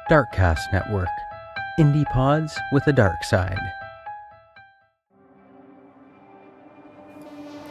Darkcast Network. Indie pods with a dark side.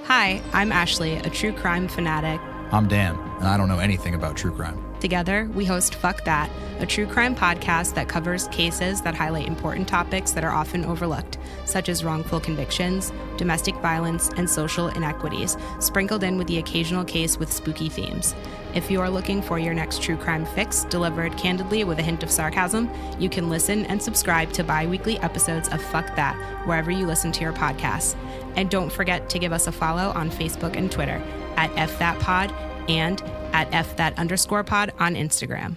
Hi, I'm Ashley, a true crime fanatic. I'm Dan, and I don't know anything about true crime. Together, we host Fuck That, a true crime podcast that covers cases that highlight important topics that are often overlooked, such as wrongful convictions, domestic violence, and social inequities, sprinkled in with the occasional case with spooky themes. If you are looking for your next true crime fix delivered candidly with a hint of sarcasm, you can listen and subscribe to bi-weekly episodes of Fuck That wherever you listen to your podcasts. And don't forget to give us a follow on Facebook and Twitter at @FThatPod and at @FThat_pod on Instagram.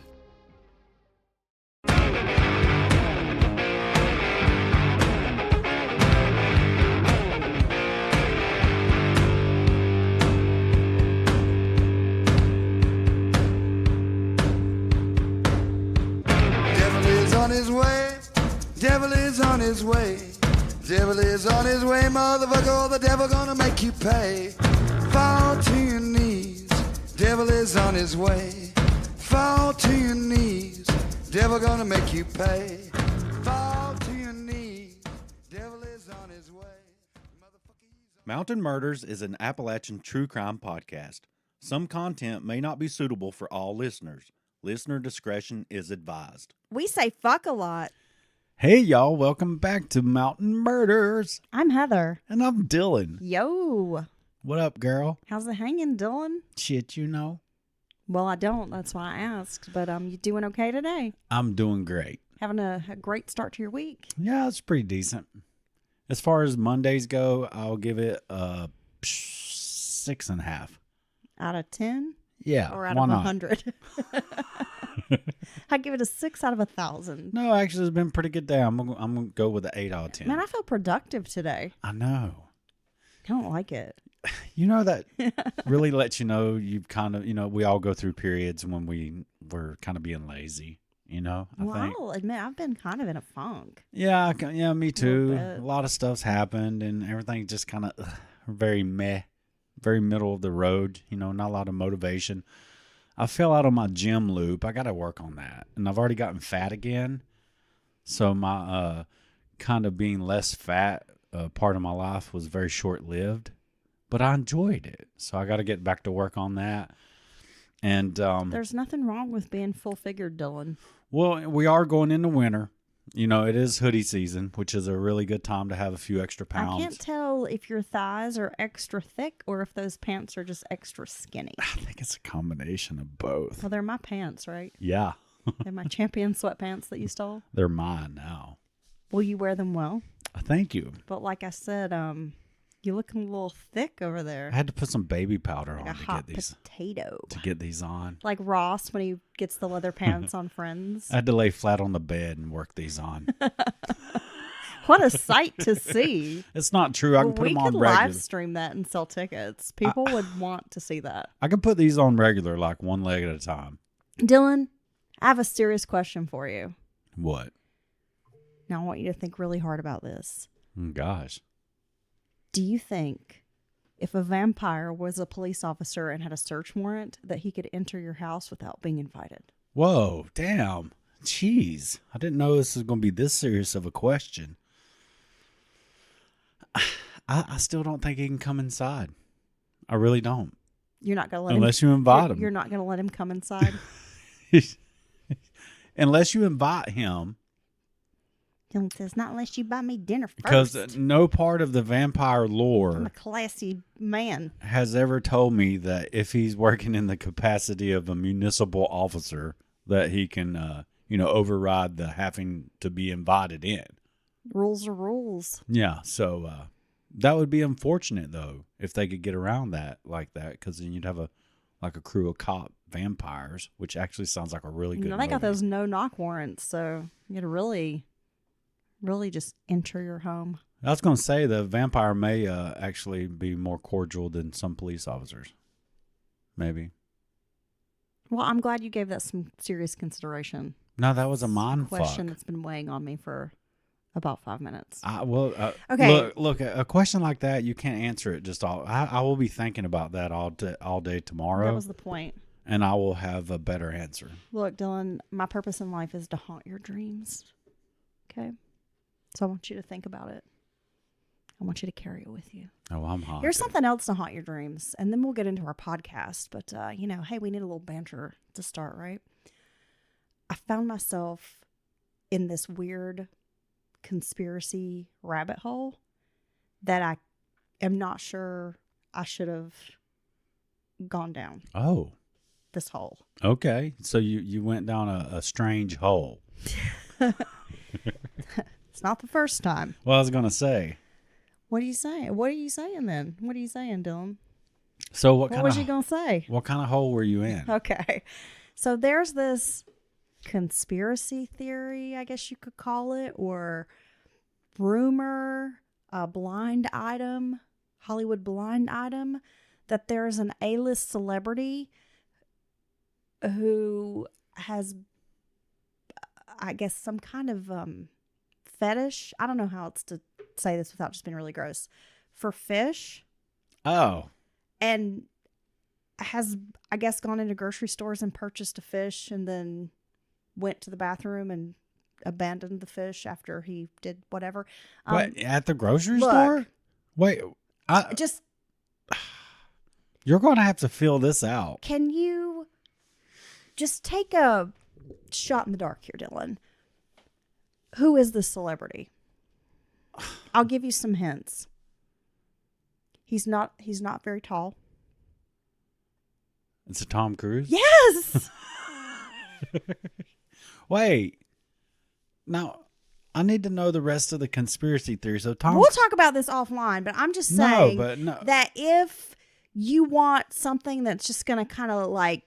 Devil is on his way. Devil is on his way. Devil is on his way, motherfucker. The devil gonna make you pay. Fall to your knees. Devil is on his way. Fall to your knees. Devil gonna make you pay. Fall to your knees. Devil is on his way. Mountain Murders is an Appalachian true crime podcast. Some content may not be suitable for all listeners. Listener discretion is advised. We say fuck a lot. Hey, y'all. Welcome back to Mountain Murders. I'm Heather. And I'm Dylan. Yo. What up, girl? How's it hanging, Dylan? Shit, you know. Well, I don't. That's why I asked. But you doing okay today? I'm doing great. Having a great start to your week? Yeah, it's pretty decent. As far as Mondays go, I'll give it a 6.5. Out of 10? Yeah, Or out why of not? 100? I give it a 6 out of 1,000. No, actually, it's been a pretty good day. I'm gonna go with an 8 out of 10. Man, I feel productive today. I know. I don't like it. You know, that really lets you know you've kind of, we all go through periods when we're kind of being lazy, I think. I'll admit, I've been kind of in a funk. Yeah, me too. bit. A lot of stuff's happened and everything just kind of very meh, very middle of the road, not a lot of motivation. I fell out of my gym loop. I got to work on that. And I've already gotten fat again. So my kind of being less fat part of my life was very short-lived. But I enjoyed it. So I got to get back to work on that. And There's nothing wrong with being full-figured, Dylan. well, we are going into winter. It is hoodie season, which is a really good time to have a few extra pounds. I can't tell if your thighs are extra thick or if those pants are just extra skinny. I think it's a combination of both. Well, they're my pants, right? Yeah, They're my champion sweatpants that you stole. they're mine now. Will you wear them well? Thank you. But like I said, you looking a little thick over there. I had to put some baby powder Like a on to hot get these potato. on. Like Ross when he gets the leather pants on Friends. I had to lay flat on the bed and work these on. What a sight to see. It's not true. I can put We them on could regular. live stream that and sell tickets. People would want to see that. I can put these on regular, like one leg at a time. Dylan, I have a serious question for you. What? Now I want you to think really hard about this. Gosh. Do you think if a vampire was a police officer and had a search warrant that he could enter your house without being invited? Whoa, damn. Jeez. I didn't know this was going to be this serious of a question. I still don't think he can come inside. I really don't. You're not going to let Unless him. you invite him. You're not going to let him come inside. Unless you invite him. Dylan says, not unless you buy me dinner first. Because no part of the vampire I'm lore a classy man. has ever told me that if he's working in the capacity of a municipal officer, that he can, override the having to be invited in. Rules are rules. Yeah, so that would be unfortunate, though, if they could get around that like that, because then you'd have a crew of cop vampires, which actually sounds like a really good They got movie. those no-knock warrants, so you got to really just enter your home. I was going to say the vampire may actually be more cordial than some police officers. Maybe. Well, I'm glad you gave that some serious consideration. No, that was a mind question fuck. that's been weighing on me for about 5 minutes. Okay. Look, a question like that, you can't answer it just all. I will be thinking about that all day tomorrow. That was the point. and I will have a better answer. Look, Dylan, my purpose in life is to haunt your dreams. Okay? So I want you to think about it. I want you to carry it with you. Oh, I'm haunted. Here's something else to haunt your dreams, and then we'll get into our podcast. But, hey, we need a little banter to start, right? I found myself in this weird conspiracy rabbit hole that I am not sure I should have gone down Oh, this hole. okay. So you went down a strange hole. It's not the first time. Well, I was going to say. What are you saying? What are you saying then? What are you saying, Dylan? So what What was you going to say? What kind of hole were you in? Okay. So there's this conspiracy theory, I guess you could call it, or rumor, a blind item, Hollywood blind item, that there's an A-list celebrity who has, I guess, some kind of fetish. I don't know how else to say this without just being really gross. For fish. Oh. And has, I guess, gone into grocery stores and purchased a fish and then went to the bathroom and abandoned the fish after he did whatever. What, at the grocery look, store? Wait, just you're going to have to fill this out. can you just take a shot in the dark here, Dylan? Who is this celebrity? I'll give you some hints. He's not very tall. It's a Tom Cruise? Yes. Wait. Now, I need to know the rest of the conspiracy theory. So Tom We'll talk about this offline, but I'm just saying that if you want something that's just going to kind of like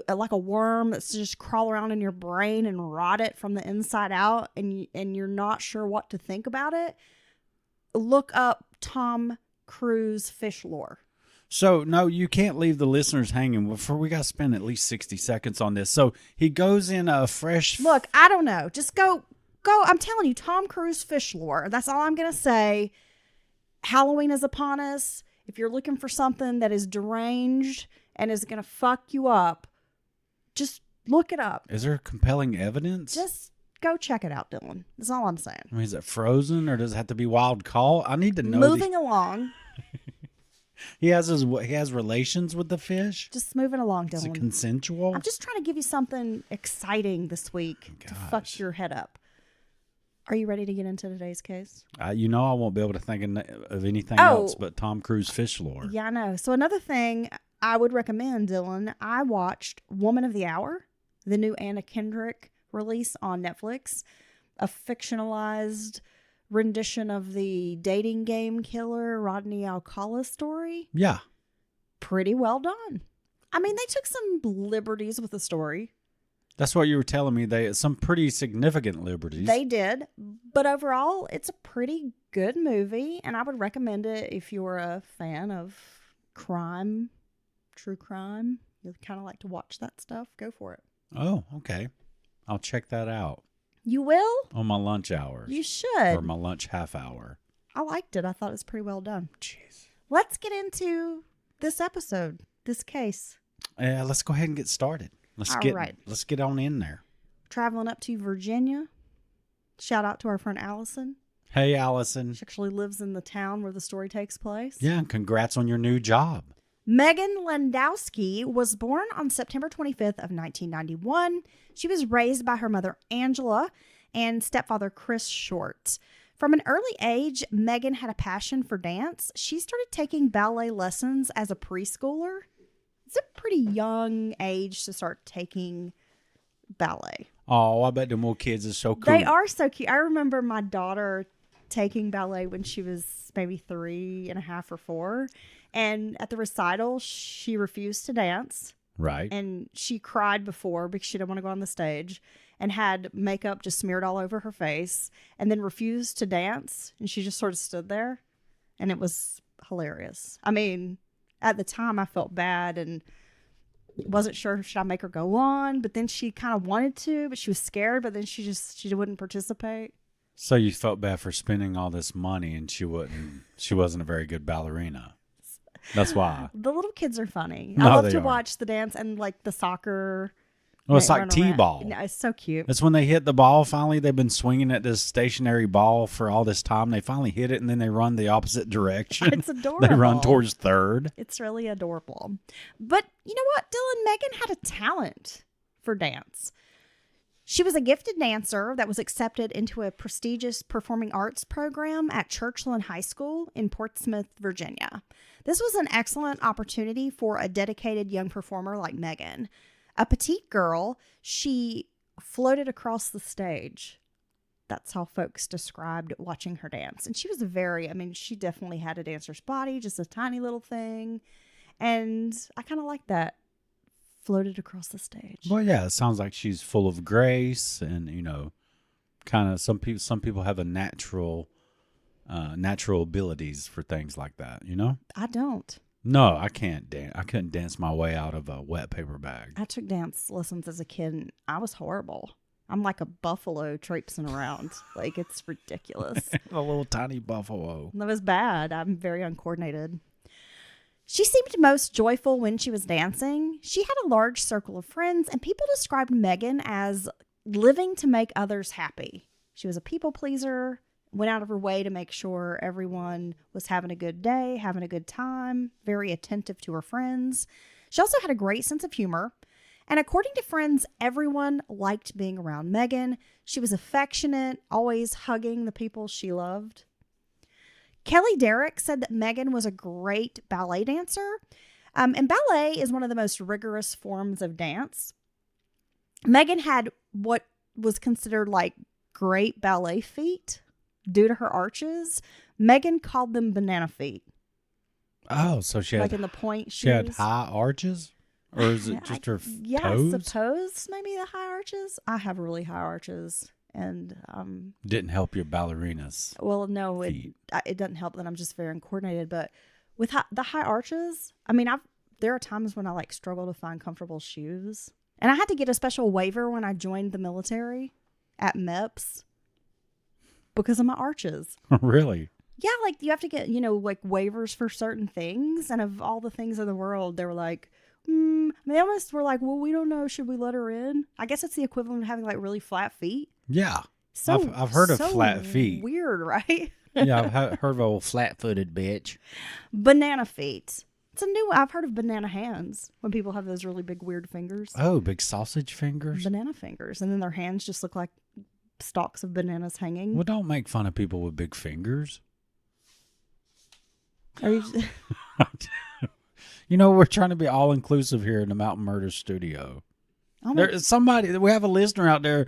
a worm that's just crawl around in your brain and rot it from the inside out, and you're not sure what to think about it, look up Tom Cruise fish lore. So, no, you can't leave the listeners hanging. We got to spend at least 60 seconds on this. So, he goes in a fresh... Look, I don't know. Just go. I'm telling you, Tom Cruise fish lore. That's all I'm going to say. Halloween is upon us. If you're looking for something that is deranged and is going to fuck you up, just look it up. Is there compelling evidence? Just go check it out, Dylan. That's all I'm saying. I mean, is it frozen or does it have to be wild caught? I need to know. Moving along. He has relations with the fish? Just moving along, Dylan. Is it consensual? I'm just trying to give you something exciting this week to fuck your head up. Are you ready to get into today's case? I won't be able to think of anything else but Tom Cruise fish lore. Yeah, I know. So another thing I would recommend, Dylan, I watched Woman of the Hour, the new Anna Kendrick release on Netflix, a fictionalized rendition of the dating game killer Rodney Alcala story. Yeah. Pretty well done. I mean, they took some liberties with the story. That's what you were telling me. Some pretty significant liberties. They did. But overall, it's a pretty good movie, and I would recommend it if you're a fan of crime, true crime. You kind of like to watch that stuff. Go for it. Oh, okay. I'll check that out. You will? On my lunch hours. You should. Or my lunch half hour. I liked it. I thought it was pretty well done. Jeez. Let's get into this episode, this case. Let's go ahead and get started. Let's get on in there. Traveling up to Virginia. Shout out to our friend Allison. Hey, Allison. She actually lives in the town where the story takes place. Yeah, and congrats on your new job. Meghan Landowski was born on September 25th of 1991. She was raised by her mother, Angela, and stepfather, Chris Short. From an early age, Meghan had a passion for dance. She started taking ballet lessons as a preschooler. It's a pretty young age to start taking ballet. Oh, I bet them little kids are so cool. They are so cute. I remember my daughter taking ballet when she was maybe 3.5 or 4. And at the recital, she refused to dance. Right. And she cried before because she didn't want to go on the stage and had makeup just smeared all over her face and then refused to dance. And she just sort of stood there. And it was hilarious. I mean, at the time, I felt bad and wasn't sure should I make her go on. But then she kind of wanted to, but she was scared. But then she wouldn't participate. So you felt bad for spending all this money and she wasn't a very good ballerina. That's why. The little kids are funny. No, I love they to are. watch the dance and like the soccer. Well, it's they like run around. T-ball. No, it's so cute. That's when they hit the ball finally. They've been swinging at this stationary ball for all this time. They finally hit it, and then they run the opposite direction. It's adorable. They run towards third. It's really adorable. But you know what, Dylan? Megan had a talent for dance. She was a gifted dancer that was accepted into a prestigious performing arts program at Churchland High School in Portsmouth, Virginia. This was an excellent opportunity for a dedicated young performer like Megan. A petite girl, she floated across the stage. That's how folks described watching her dance. And she was she definitely had a dancer's body, just a tiny little thing. And I kind of like that. Floated across the stage. Well, yeah, it sounds like she's full of grace, and kind of some people have a natural abilities for things like that. I don't. No, I can't dance. I couldn't dance my way out of a wet paper bag. I took dance lessons as a kid, and I was horrible. I'm like a buffalo traipsing around. Like, it's ridiculous. A little tiny buffalo. That was bad. I'm very uncoordinated. She seemed most joyful when she was dancing. She had a large circle of friends, and people described Megan as living to make others happy. She was a people pleaser, went out of her way to make sure everyone was having a good day, having a good time, very attentive to her friends. She also had a great sense of humor. And according to friends, everyone liked being around Megan. She was affectionate, always hugging the people she loved. Kelly Derrick said that Megan was a great ballet dancer. And ballet is one of the most rigorous forms of dance. Megan had what was considered like great ballet feet due to her arches. Megan called them banana feet. Oh, so she had in the point shoes. She had high arches? Or is it just her toes? I suppose maybe the high arches. I have really high arches. And didn't help your ballerinas. Well, no, it doesn't help that I'm just very uncoordinated. But with the high arches, there are times when I like struggle to find comfortable shoes, and I had to get a special waiver when I joined the military at MEPS because of my arches. Really? Yeah, like you have to get like waivers for certain things, and of all the things in the world, they were like. They almost were like, well, we don't know. Should we let her in? I guess it's the equivalent of having like really flat feet. Yeah. So I've heard of flat feet. Weird, right? Yeah, I've heard of a old flat-footed bitch. Banana feet. I've heard of banana hands when people have those really big weird fingers. Oh, big sausage fingers? Banana fingers. And then their hands just look like stalks of bananas hanging. Well, don't make fun of people with big fingers. Are you... We're trying to be all-inclusive here in the Mountain Murder Studio. There's somebody, we have a listener out there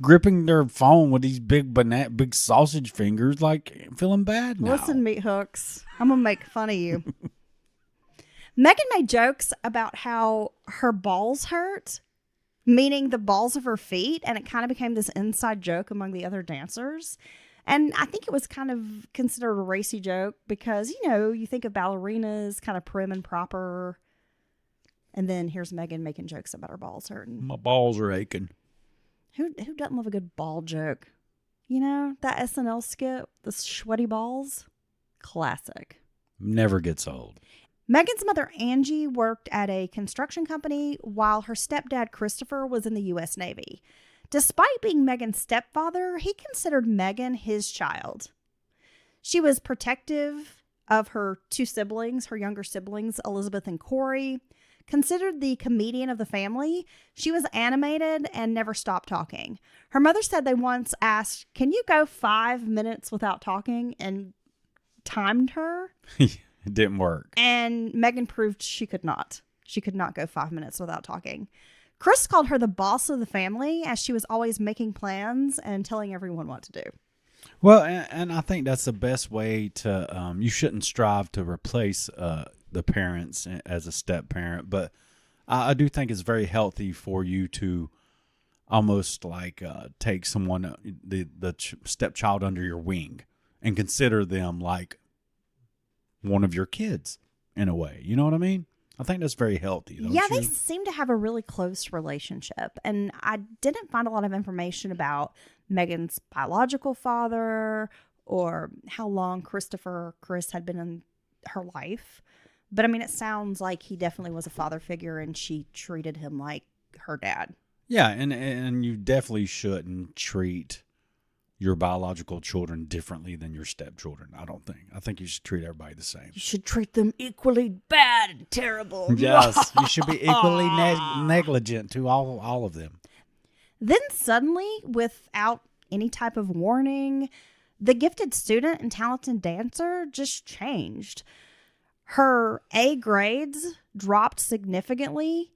gripping their phone with these big sausage fingers, like feeling bad now. Listen, meat hooks, I'm going to make fun of you. Megan made jokes about how her balls hurt, meaning the balls of her feet, and it kind of became this inside joke among the other dancers. And I think it was kind of considered a racy joke because, you think of ballerinas kind of prim and proper. And then here's Megan making jokes about her balls hurting. My balls are aching. Who doesn't love a good ball joke? That SNL skit, the sweaty balls, classic. Never gets old. Megan's mother, Angie, worked at a construction company while her stepdad, Christopher, was in the U.S. Navy. Despite being Megan's stepfather, he considered Megan his child. She was protective of her two siblings, her younger siblings, Elizabeth and Corey. Considered the comedian of the family, she was animated and never stopped talking. Her mother said they once asked, "Can you go 5 minutes without talking?" and timed her. It didn't work. And Megan proved she could not. She could not go 5 minutes without talking. Chris called her the boss of the family as she was always making plans and telling everyone what to do. Well, and I think that's the best way to, you shouldn't strive to replace the parents as a step parent, but I do think it's very healthy for you to almost like take someone, the stepchild under your wing and consider them like one of your kids in a way. You know what I mean? I think that's very healthy. Don't you? They seem to have a really close relationship. And I didn't find a lot of information about Megan's biological father or how long Chris had been in her life. But I mean, it sounds like he definitely was a father figure and she treated him like her dad. Yeah, and you definitely shouldn't treat your biological children differently than your stepchildren. I don't think. I think you should treat everybody the same. You should treat them equally bad and terrible. Yes, you should be equally negligent to all of them. Then suddenly, without any type of warning, the gifted student and talented dancer just changed. Her A grades dropped significantly,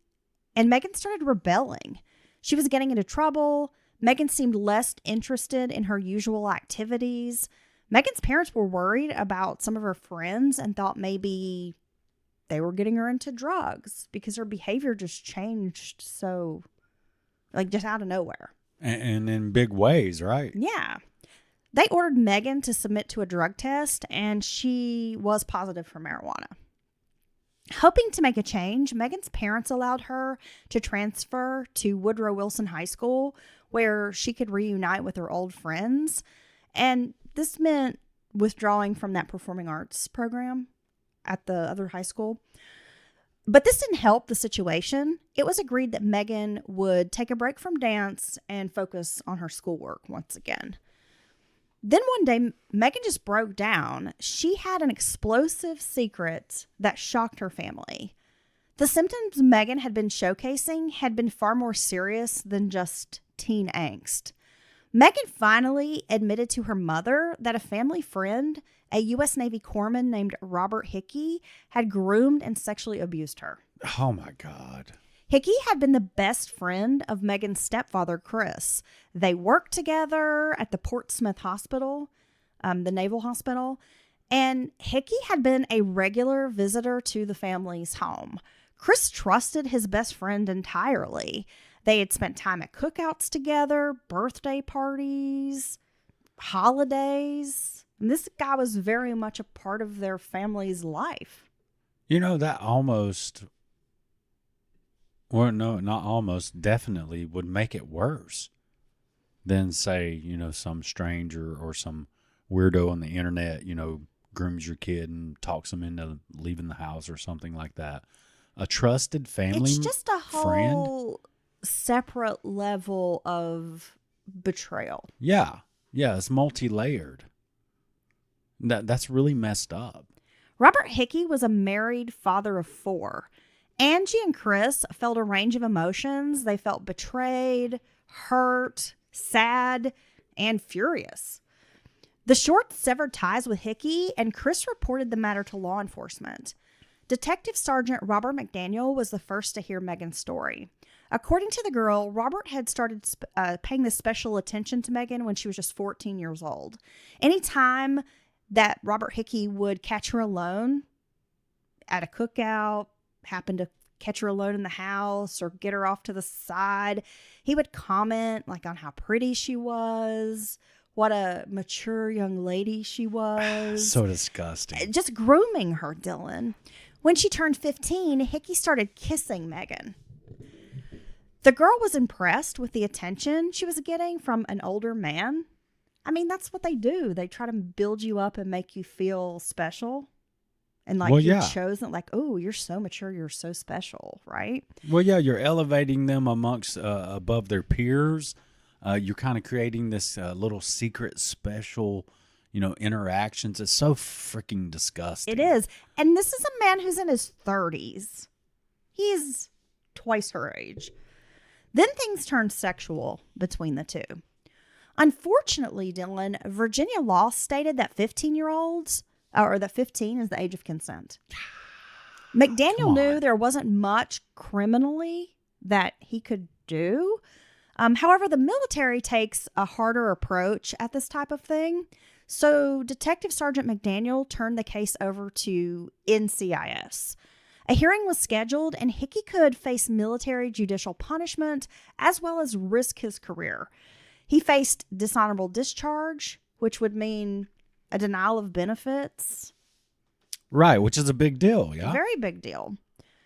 and Meghan started rebelling. She was getting into trouble. Meghan seemed less interested in her usual activities. Meghan's parents were worried about some of her friends and thought maybe they were getting her into drugs because her behavior just changed so, like, just out of nowhere. And in big ways, right? Yeah. They ordered Meghan to submit to a drug test, and she was positive for marijuana. Hoping to make a change, Meghan's parents allowed her to transfer to Woodrow Wilson High School, where she could reunite with her old friends. And this meant withdrawing from that performing arts program at the other high school. But this didn't help the situation. It was agreed that Meghan would take a break from dance and focus on her schoolwork once again. Then one day, Meghan just broke down. She had an explosive secret that shocked her family. The symptoms Meghan had been showcasing had been far more serious than just teen angst. Meghan finally admitted to her mother that a family friend, a U.S. Navy corpsman named Robert Hickey, had groomed and sexually abused her. Oh, my God. Hickey had been the best friend of Meghan's stepfather, Chris. They worked together at the Portsmouth Hospital, the naval hospital, and Hickey had been a regular visitor to the family's home. Chris trusted his best friend entirely. They had spent time at cookouts together, birthday parties, holidays. And this guy was very much a part of their family's life. You know, that almost... Well, no, not almost, definitely would make it worse than, say, you know, some stranger or some weirdo on the internet, you know, grooms your kid and talks them into leaving the house or something like that. A trusted family It's just a friend? whole separate level of betrayal. Yeah, it's multi-layered. That's really messed up. Robert Hickey was a married father of 4. Angie and Chris felt a range of emotions. They felt betrayed, hurt, sad, and furious. The Shorts severed ties with Hickey, and Chris reported the matter to law enforcement. Detective Sergeant Robert McDaniel was the first to hear Meghan's story. According to the girl, Robert had started paying this special attention to Meghan when she was just 14 years old. Anytime that Robert Hickey would catch her alone at a cookout, happened to catch her alone in the house or get her off to the side, he would comment like on how pretty she was, what a mature young lady she was. So disgusting. Just grooming her, Dylan. When she turned 15, Hickey started kissing Meghan. The girl was impressed with the attention she was getting from an older man. I mean, that's what they do. They try to build you up and make you feel special. And like, Well, you're yeah. chosen, like, oh, you're so mature, you're so special, right? Well, yeah, you're elevating them amongst above their peers. You're kind of creating this little secret special, you know, interactions. It's so freaking disgusting. It is. And this is a man who's in his 30s. He's twice her age. Then things turned sexual between the two. Unfortunately, Dylan, Virginia law stated that 15-year-olds, or that 15 is the age of consent. McDaniel knew there wasn't much criminally that he could do. However, the military takes a harder approach at this type of thing. So Detective Sergeant McDaniel turned the case over to NCIS. A hearing was scheduled, and Hickey could face military judicial punishment as well as risk his career. He faced dishonorable discharge, which would mean a denial of benefits. Right, which is a big deal, yeah? Very big deal.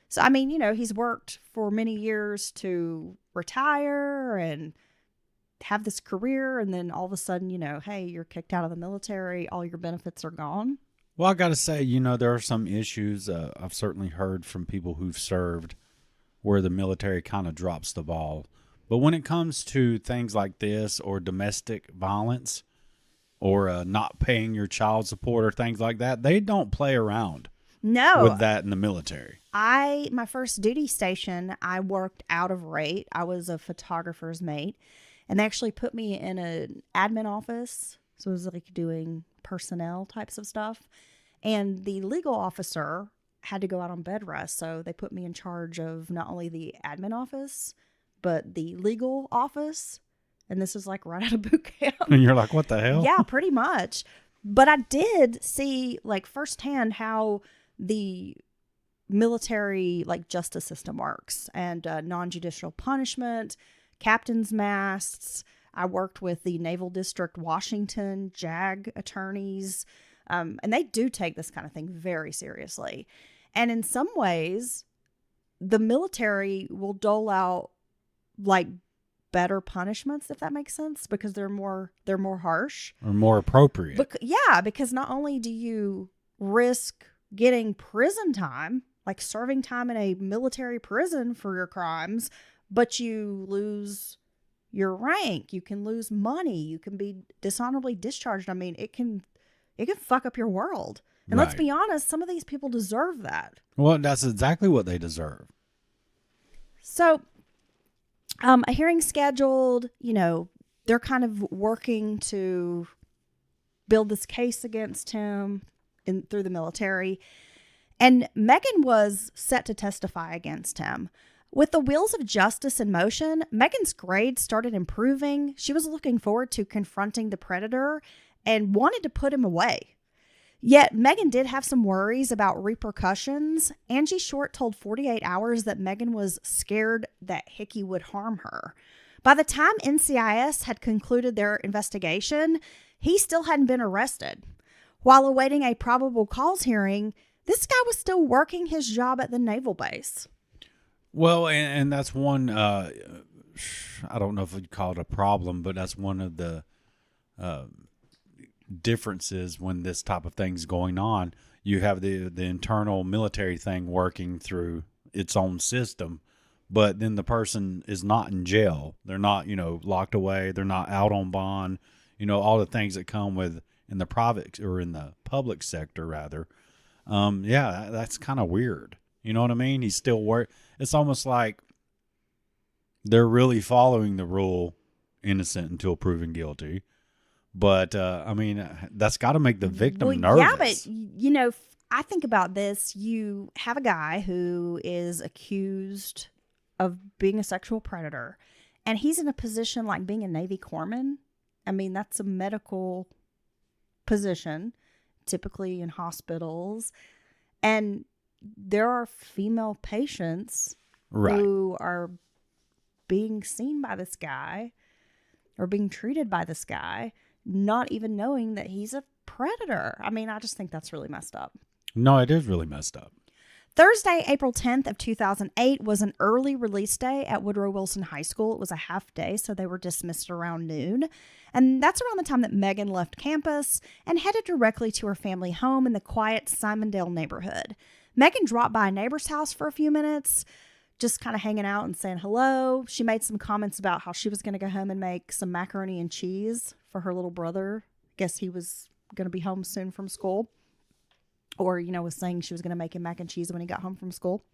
So, I mean, you know, he's worked for many years to retire and have this career, and then all of a sudden, you know, hey, you're kicked out of the military, all your benefits are gone. Well, I got to say, there are some issues I've certainly heard from people who've served where the military kind of drops the ball. But when it comes to things like this or domestic violence or not paying your child support or things like that, they don't play around No. with that in the military. My first duty station, I worked out of rate. I was a photographer's mate, and they actually put me in an admin office. So it was like doing personnel types of stuff. And the legal officer had to go out on bed rest. So they put me in charge of not only the admin office, but the legal office. And this is like right out of boot camp. And you're like, what the hell? Yeah, pretty much. But I did see like firsthand how the military like justice system works and non-judicial punishment, captain's masts. I worked with the Naval District Washington JAG attorneys, and they do take this kind of thing very seriously. And in some ways, the military will dole out like better punishments, if that makes sense, because they're more harsh Or more appropriate. because not only do you risk getting prison time, like serving time in a military prison for your crimes, but you lose your rank, you can lose money, you can be dishonorably discharged. I mean, it can fuck up your world. And let's Right. be honest, some of these people deserve that. Well, that's exactly what they deserve. So, a hearing scheduled, they're kind of working to build this case against him through the military. And Meghan was set to testify against him. With the wheels of justice in motion, Meghan's grades started improving. She was looking forward to confronting the predator and wanted to put him away. Yet Meghan did have some worries about repercussions. Angie Short told 48 Hours that Meghan was scared that Hickey would harm her. By the time NCIS had concluded their investigation, he still hadn't been arrested. While awaiting a probable cause hearing, this guy was still working his job at the naval base. Well, and that's one, I don't know if you'd call it a problem, but that's one of the differences when this type of thing's going on. You have the internal military thing working through its own system, but then the person is not in jail. They're not, locked away. They're not out on bond. All the things that come with in the private or in the public sector, rather. That's kind of weird. You know what I mean? He's still It's almost like they're really following the rule, innocent until proven guilty. But, that's got to make the victim nervous. Yeah, but, I think about this. You have a guy who is accused of being a sexual predator, and he's in a position like being a Navy corpsman. I mean, that's a medical position, typically in hospitals. And there are female patients who are being seen by this guy or being treated by this guy, not even knowing that he's a predator. I mean, I just think that's really messed up. No, it is really messed up. Thursday, April 10th of 2008 was an early release day at Woodrow Wilson High School. It was a half day, so they were dismissed around noon. And that's around the time that Meghan left campus and headed directly to her family home in the quiet Simondale neighborhood. Meghan dropped by a neighbor's house for a few minutes, just kind of hanging out and saying hello. She made some comments about how she was going to go home and make some macaroni and cheese for her little brother. Guess he was going to be home soon from school. Or, was saying she was going to make him mac and cheese when he got home from school.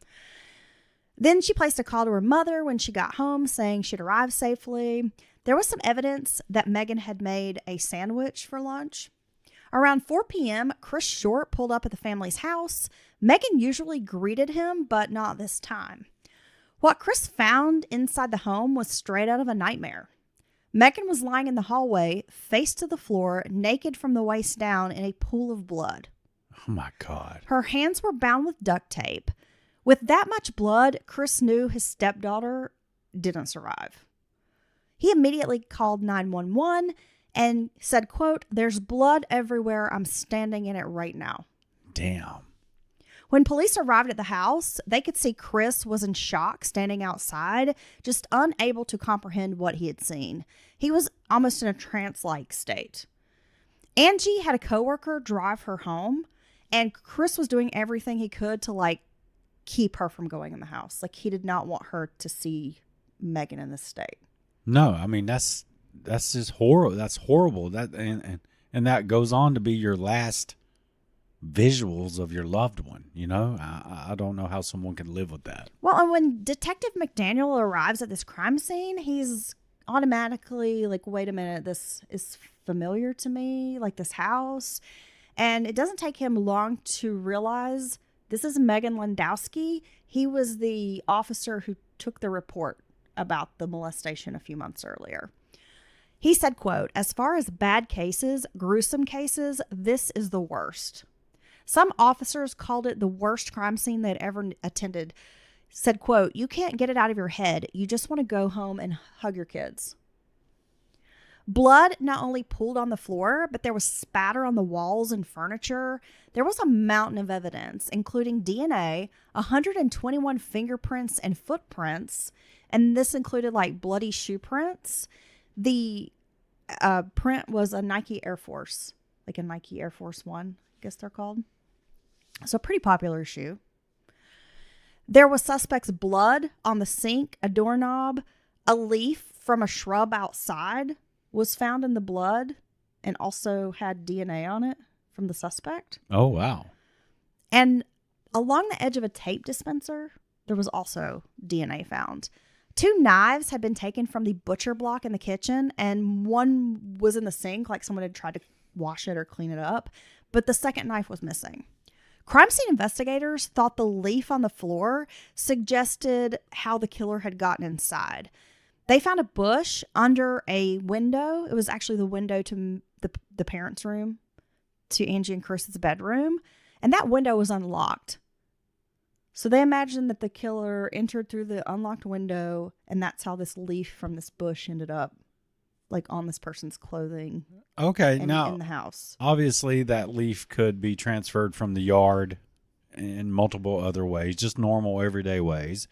Then she placed a call to her mother when she got home saying she'd arrived safely. There was some evidence that Meghan had made a sandwich for lunch. Around 4 p.m., Chris Short pulled up at the family's house. Meghan usually greeted him, but not this time. What Chris found inside the home was straight out of a nightmare. Meghan was lying in the hallway, face to the floor, naked from the waist down in a pool of blood. Oh, my God. Her hands were bound with duct tape. With that much blood, Chris knew his stepdaughter didn't survive. He immediately called 911 and said, quote, "There's blood everywhere. I'm standing in it right now." Damn. When police arrived at the house, they could see Chris was in shock standing outside, just unable to comprehend what he had seen. He was almost in a trance-like state. Angie had a coworker drive her home, And Chris was doing everything he could to like keep her from going in the house. Like he did not want her to see Meghan in this state. No, I mean that's just horrible. That's horrible. That and that goes on to be your last visuals of your loved one. You know, I don't know how someone can live with that. Well, and when Detective McDaniel arrives at this crime scene, he's automatically like, wait a minute, this is familiar to me, like this house. And it doesn't take him long to realize this is Meghan Landowski. He was the officer who took the report about the molestation a few months earlier. He said, quote, "As far as bad cases, gruesome cases, this is the worst." Some officers called it the worst crime scene they'd ever attended. Said, quote, "You can't get it out of your head. You just want to go home and hug your kids." Blood not only pooled on the floor, but there was spatter on the walls and furniture. There was a mountain of evidence, including DNA, 121 fingerprints and footprints, and this included like bloody shoe prints. The print was a Nike Air Force, like a Nike Air Force One, I guess they're called. So pretty popular shoe. There was suspect's blood on the sink, a doorknob, a leaf from a shrub outside was found in the blood and also had DNA on it from the suspect. Oh, wow. And along the edge of a tape dispenser, there was also DNA found. 2 knives had been taken from the butcher block in the kitchen, and one was in the sink, like someone had tried to wash it or clean it up, but the second knife was missing. Crime scene investigators thought the leaf on the floor suggested how the killer had gotten inside. They found a bush under a window. It was actually the window to the parents' room, to Angie and Chris's bedroom, and that window was unlocked. So they imagined that the killer entered through the unlocked window, and that's how this leaf from this bush ended up like on this person's clothing. Okay, in the house. Obviously that leaf could be transferred from the yard in multiple other ways, just normal everyday ways.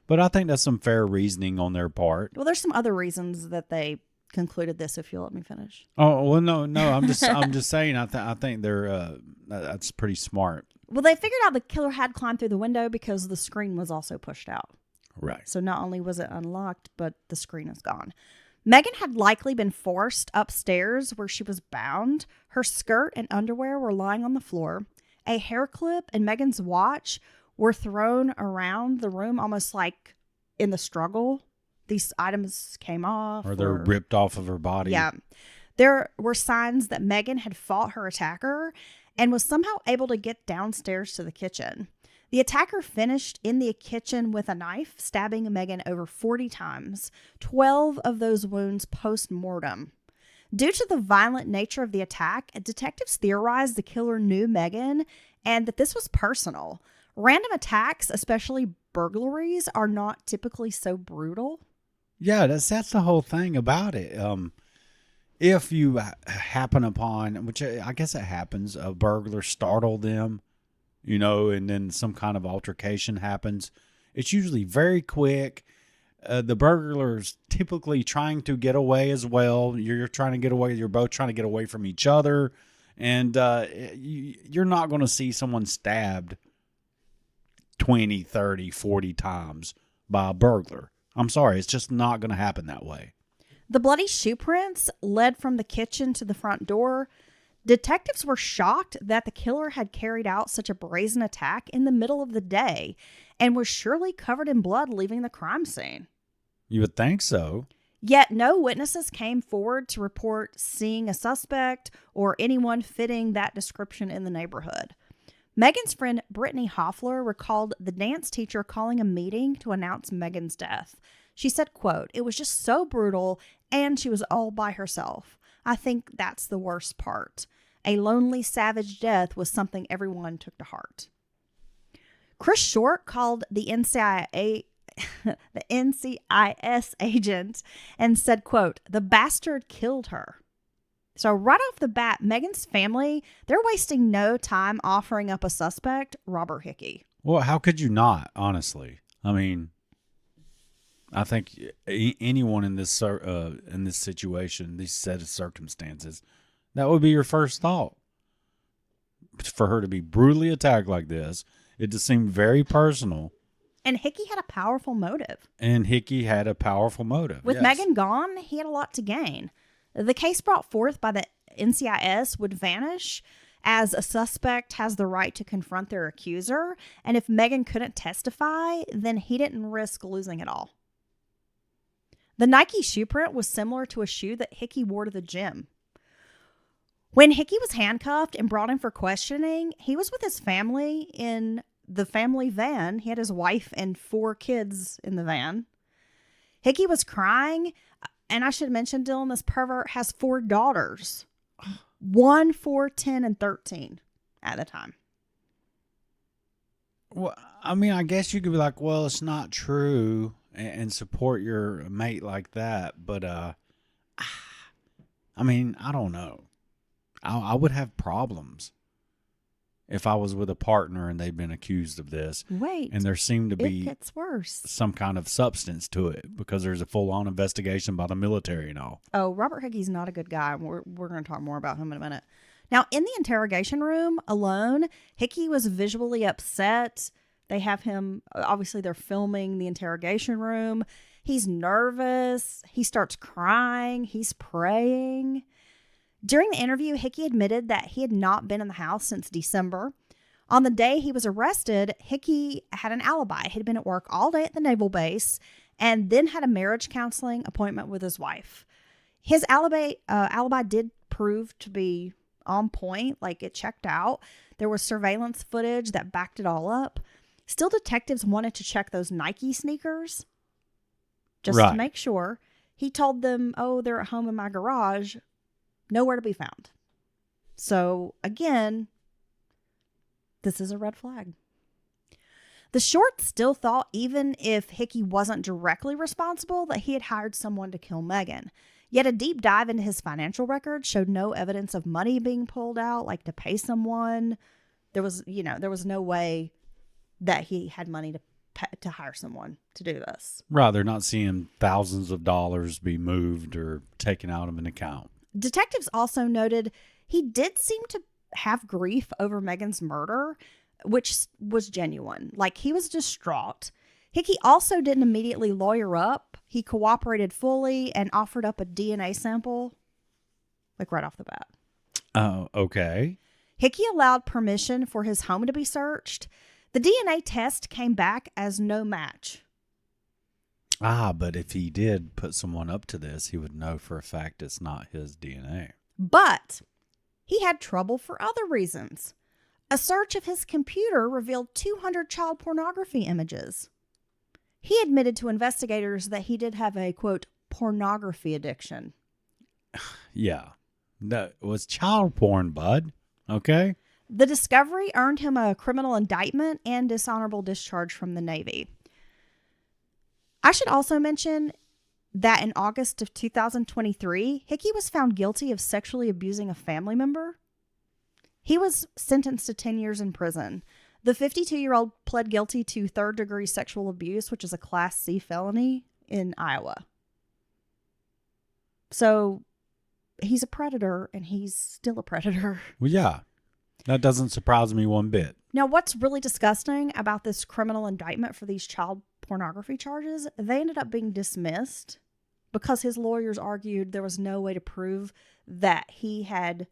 But I think that's some fair reasoning on their part. Well, there's some other reasons that they concluded this, if you'll let me finish. Oh, well, no, I'm just saying. I think they're that's pretty smart. Well, they figured out the killer had climbed through the window because the screen was also pushed out. Right. So not only was it unlocked, but the screen is gone. Meghan had likely been forced upstairs where she was bound. Her skirt and underwear were lying on the floor. A hair clip and Meghan's watch were thrown around the room almost like in the struggle. These items came off. Or they're ripped off of her body. Yeah. There were signs that Meghan had fought her attacker and was somehow able to get downstairs to the kitchen. The attacker finished in the kitchen with a knife, stabbing Meghan over 40 times, 12 of those wounds post-mortem. Due to the violent nature of the attack, detectives theorized the killer knew Meghan and that this was personal. Random attacks, especially burglaries, are not typically so brutal. Yeah, that's the whole thing about it. If you happen upon, which I guess it happens, a burglar startled them, you know, and then some kind of altercation happens, it's usually very quick. The burglar's typically trying to get away as well. You're trying to get away. You're both trying to get away from each other. And you're not going to see someone stabbed 20, 30, 40 times by a burglar. I'm sorry. It's just not going to happen that way. The bloody shoe prints led from the kitchen to the front door. Detectives were shocked that the killer had carried out such a brazen attack in the middle of the day and was surely covered in blood leaving the crime scene. You would think so. Yet no witnesses came forward to report seeing a suspect or anyone fitting that description in the neighborhood. Meghan's friend Brittany Hoffler recalled the dance teacher calling a meeting to announce Meghan's death. She said, quote, "It was just so brutal and she was all by herself. I think that's the worst part. A lonely, savage death was something everyone took to heart." Chris Short called the NCIS agent and said, quote, "The bastard killed her." So right off the bat, Meghan's family, they're wasting no time offering up a suspect, Robert Hickey. Well, how could you not, honestly? I mean, I think anyone in this situation, these set of circumstances, that would be your first thought. for her to be brutally attacked like this. It just seemed very personal. And Hickey had a powerful motive. And Hickey had a powerful motive. With yes. Meghan gone, he had a lot to gain. The case brought forth by the NCIS would vanish, as a suspect has the right to confront their accuser. And if Meghan couldn't testify, then he didn't risk losing it all. The Nike shoe print was similar to a shoe that Hickey wore to the gym. When Hickey was handcuffed and brought in for questioning, he was with his family in the family van. He had his wife and 4 kids in the van. Hickey was crying. And I should mention, Dylan, this pervert has 4 daughters. 1, 4, 10, and 13 at the time. Well, I mean, I guess you could be like, well, it's not true, and support your mate like that. But, I mean, I don't know. I would have problems if I was with a partner and they'd been accused of this. Wait. And there seemed to be it gets worse. some kind of substance to it because there's a full-on investigation by the military and all. Oh, Robert Hickey's not a good guy. We're going to talk more about him in a minute. Now, in the interrogation room alone, Hickey was visually upset. They have him, obviously they're filming the interrogation room. He's nervous. He starts crying. He's praying. During the interview, Hickey admitted that he had not been in the house since December. On the day he was arrested, Hickey had an alibi. He'd been at work all day at the naval base and then had a marriage counseling appointment with his wife. His alibi did prove to be on point, like it checked out. There was surveillance footage that backed it all up. Still, detectives wanted to check those Nike sneakers just to make sure. He told them, oh, they're at home in my garage. Nowhere to be found. So, again, this is a red flag. The Shorts still thought, even if Hickey wasn't directly responsible, that he had hired someone to kill Meghan. Yet a deep dive into his financial record showed no evidence of money being pulled out, like to pay someone. There was no way that he had money to hire someone to do this. Right, they're not seeing thousands of dollars be moved or taken out of an account. Detectives also noted he did seem to have grief over Meghan's murder, which was genuine. Like, he was distraught. Hickey also didn't immediately lawyer up. He cooperated fully and offered up a DNA sample, like right off the bat. Oh, okay. Hickey allowed permission for his home to be searched. The DNA test came back as no match. But if he did put someone up to this, he would know for a fact it's not his DNA. But he had trouble for other reasons. A search of his computer revealed 200 child pornography images. He admitted to investigators that he did have a, quote, pornography addiction. Yeah. That was child porn, bud. Okay? The discovery earned him a criminal indictment and dishonorable discharge from the Navy. I should also mention that in August of 2023, Hickey was found guilty of sexually abusing a family member. He was sentenced to 10 years in prison. The 52-year-old pled guilty to third-degree sexual abuse, which is a Class C felony in Iowa. So he's a predator, and he's still a predator. Well, yeah. That doesn't surprise me one bit. Now, what's really disgusting about this criminal indictment for these child pornography charges, they ended up being dismissed because his lawyers argued there was no way to prove that he had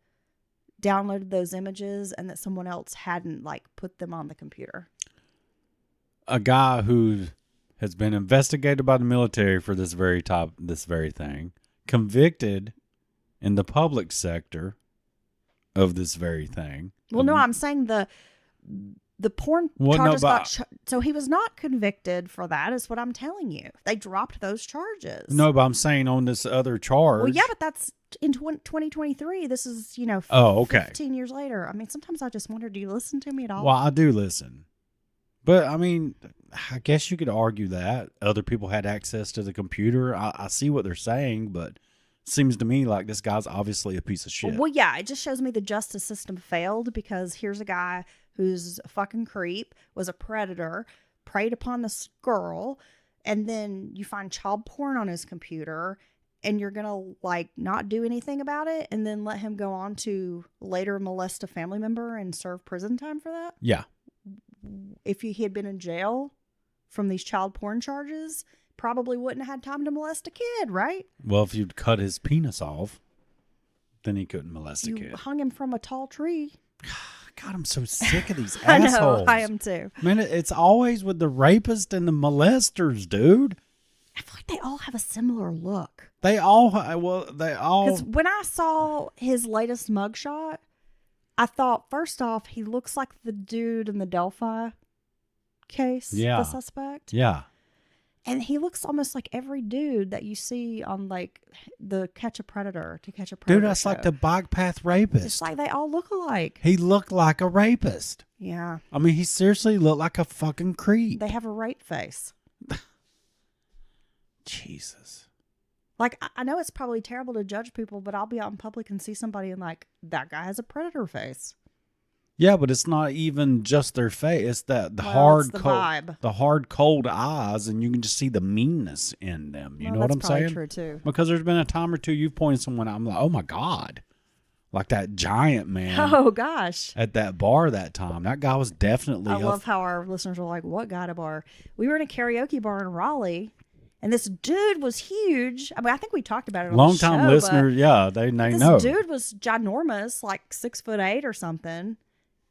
downloaded those images and that someone else hadn't, like, put them on the computer. A guy who has been investigated by the military for this very thing, convicted in the public sector of this very thing. Well, no, I'm saying the porn charges so he was not convicted for that, is what I'm telling you. They dropped those charges. No, but I'm saying on this other charge. Well, yeah, but that's in 2023. This is, 15 years later. I mean, sometimes I just wonder, do you listen to me at all? Well, I do listen. But, I mean, I guess you could argue that other people had access to the computer. I see what they're saying, but it seems to me like this guy's obviously a piece of shit. Well, yeah, it just shows me the justice system failed, because here's a guy who's a fucking creep, was a predator, preyed upon this girl, and then you find child porn on his computer, and you're going to like not do anything about it and then let him go on to later molest a family member and serve prison time for that? Yeah. If he had been in jail from these child porn charges, probably wouldn't have had time to molest a kid, right? Well, if you'd cut his penis off, then he couldn't molest a You kid. hung him from a tall tree. God, I'm so sick of these I assholes. know, I am too. Man, it's always with the rapist and the molesters, dude. I feel like they all have a similar look. They all. Because when I saw his latest mugshot, I thought, first off, he looks like the dude in the Delphi case, the suspect. Yeah. And he looks almost like every dude that you see on like the Catch a Predator Dude, that's show. like the bike path rapist. It's like they all look alike. He looked like a rapist. Yeah. I mean, he seriously looked like a fucking creep. They have a rape face. Jesus. Like, I know it's probably terrible to judge people, but I'll be out in public and see somebody and like, that guy has a predator face. Yeah, but it's not even just their face. It's the Well, hard, it's the cold, vibe. the hard, cold eyes, and you can just see the meanness in them. You Well, know what I'm that's probably saying? true too. Because there's been a time or two you've pointed someone out, I'm like, oh my God. Like that giant man Oh gosh. at that bar that time. That guy was definitely I love how our listeners were like, what guy at a bar? We were in a karaoke bar in Raleigh, and this dude was huge. I mean, I think we talked about it on long the show, time listeners. Yeah, they but know. this dude was ginormous, like 6'8" or something,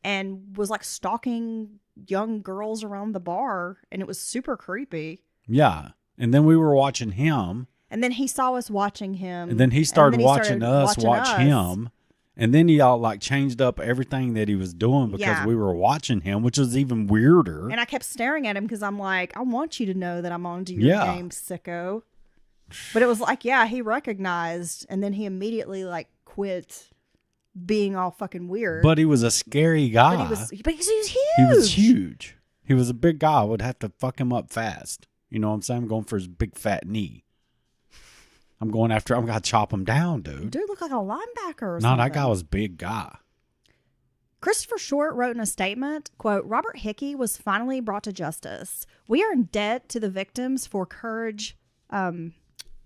and was like stalking young girls around the bar, and it was super creepy. Yeah. And then we were watching him. And then he saw us watching him. And then he started watching us watching watch him. And then he all like changed up everything that he was doing because we were watching him, which was even weirder. And I kept staring at him because I'm like, I want you to know that I'm onto your game, sicko. But it was like, yeah, he recognized, and then he immediately like quit being all fucking weird. But he was a scary guy. But he was huge. He was huge. He was a big guy. I would have to fuck him up fast. You know what I'm saying? I'm going for his big fat knee. I'm going to chop him down, dude. Dude looked like a linebacker or No, something. that guy was a big guy. Christopher Short wrote in a statement, quote, Robert Hickey was finally brought to justice. We are in debt to the victims for courage to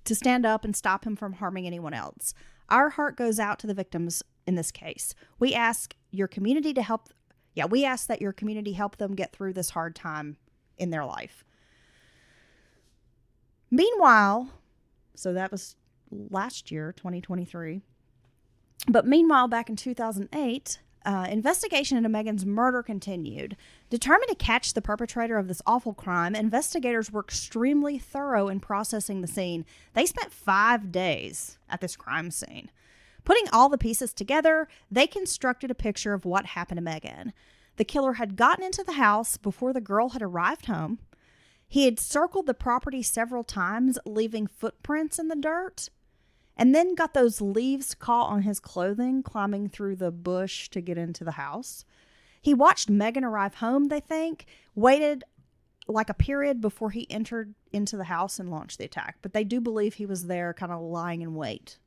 stand up and stop him from harming anyone else. Our heart goes out to the victims in this case. We ask your community to help. Yeah, we ask that your community help them get through this hard time in their life. Meanwhile, so that was last year, 2023. But meanwhile, back in 2008, investigation into Meghan's murder continued. Determined to catch the perpetrator of this awful crime, investigators were extremely thorough in processing the scene. They spent 5 days at this crime scene. Putting all the pieces together, they constructed a picture of what happened to Meghan. The killer had gotten into the house before the girl had arrived home. He had circled the property several times, leaving footprints in the dirt, and then got those leaves caught on his clothing, climbing through the bush to get into the house. He watched Meghan arrive home, they think, waited like a period before he entered into the house and launched the attack. But they do believe he was there kind of lying in wait.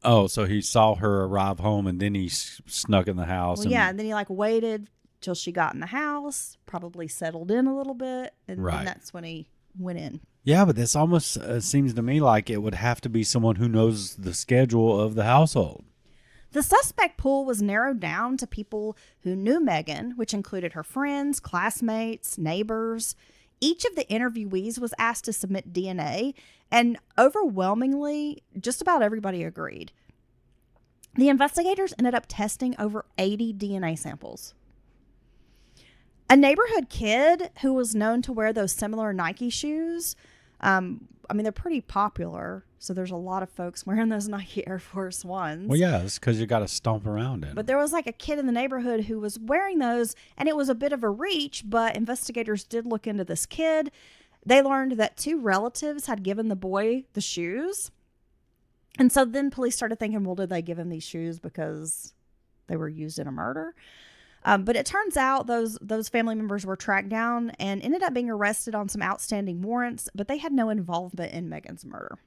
Oh, so he saw her arrive home and then he snuck in the house. Well, yeah, and then he like waited till she got in the house, probably settled in a little bit, and then that's when he went in. Yeah, but this almost seems to me like it would have to be someone who knows the schedule of the household. The suspect pool was narrowed down to people who knew Meghan, which included her friends, classmates, neighbors. Each of the interviewees was asked to submit DNA, and overwhelmingly, just about everybody agreed. The investigators ended up testing over 80 DNA samples. A neighborhood kid who was known to wear those similar Nike shoes, I mean, they're pretty popular, so there's a lot of folks wearing those Nike Air Force Ones. Well, yeah, it's because you got to stomp around in But there was like a kid in the neighborhood who was wearing those, and it was a bit of a reach, but investigators did look into this kid. They learned that 2 relatives had given the boy the shoes. And so then police started thinking, well, did they give him these shoes because they were used in a murder? But it turns out those family members were tracked down and ended up being arrested on some outstanding warrants, but they had no involvement in Meghan's murder.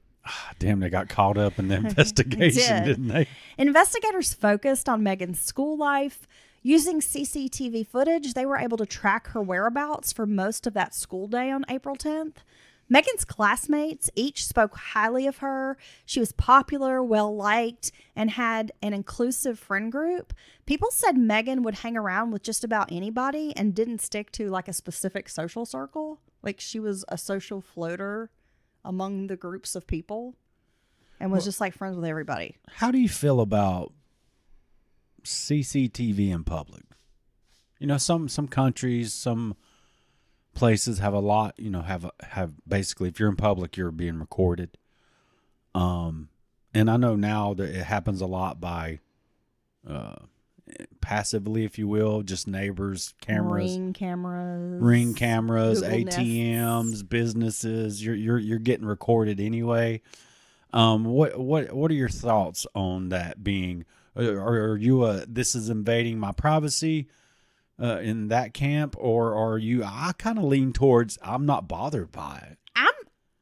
Damn, they got caught up in the investigation, didn't they? Investigators focused on Meghan's school life. Using CCTV footage, they were able to track her whereabouts for most of that school day on April 10th. Meghan's classmates each spoke highly of her. She was popular, well-liked, and had an inclusive friend group. People said Meghan would hang around with just about anybody and didn't stick to like a specific social circle. Like she was a social floater among the groups of people and was just like friends with everybody. How do you feel about CCTV in public? You know, some countries, some places have a lot, you know, have basically, if you're in public, you're being recorded. And I know now that it happens a lot by passively, if you will, just neighbors, cameras, ring cameras, Google ATMs, Nests. businesses. You're getting recorded anyway. What are your thoughts on that being? Are you this is invading my privacy? In that camp, or are you? I kind of lean towards I'm not bothered by it.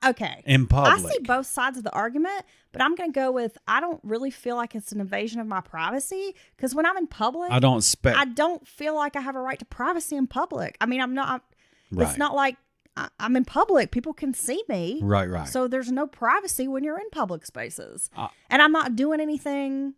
Okay. In public, I see both sides of the argument, but I'm going to go with I don't really feel like it's an invasion of my privacy because when I'm in public, I don't feel like I have a right to privacy in public. I mean, I'm not. Right. It's not like I'm in public. People can see me. Right. So there's no privacy when you're in public spaces, and I'm not doing anything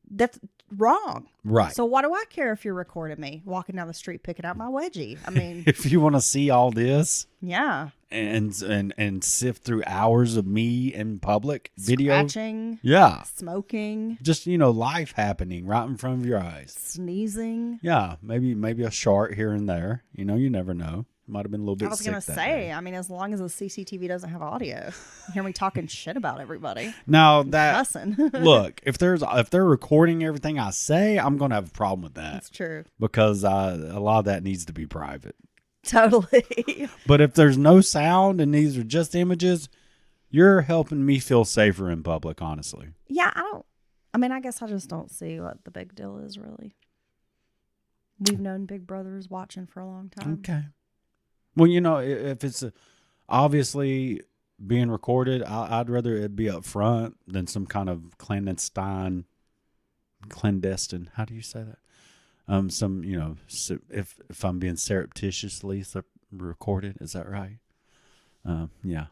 that's wrong. Right. So why do I care if you're recording me walking down the street picking out my wedgie? I mean, If you want to see all this yeah. and sift through hours of me in public video, Scratching, yeah, smoking, just life happening right in front of your eyes. sneezing. Yeah, maybe a shart here and there. You know, you never know. Might have been a little bit. I was sick going to that say, day. I mean, as long as the CCTV doesn't have audio, you hear me talking shit about everybody. Now that Cussing. look, if they're recording everything I say, I'm gonna have a problem with that. That's true. Because a lot of that needs to be private. Totally. But if there's no sound and these are just images, you're helping me feel safer in public, honestly. Yeah, I guess I just don't see what the big deal is, really. We've known Big Brother's watching for a long time. Okay. Well, if it's obviously being recorded, I'd rather it be up front than some kind of clandestine. How do you say that? If I'm being surreptitiously recorded, is that right? Yeah.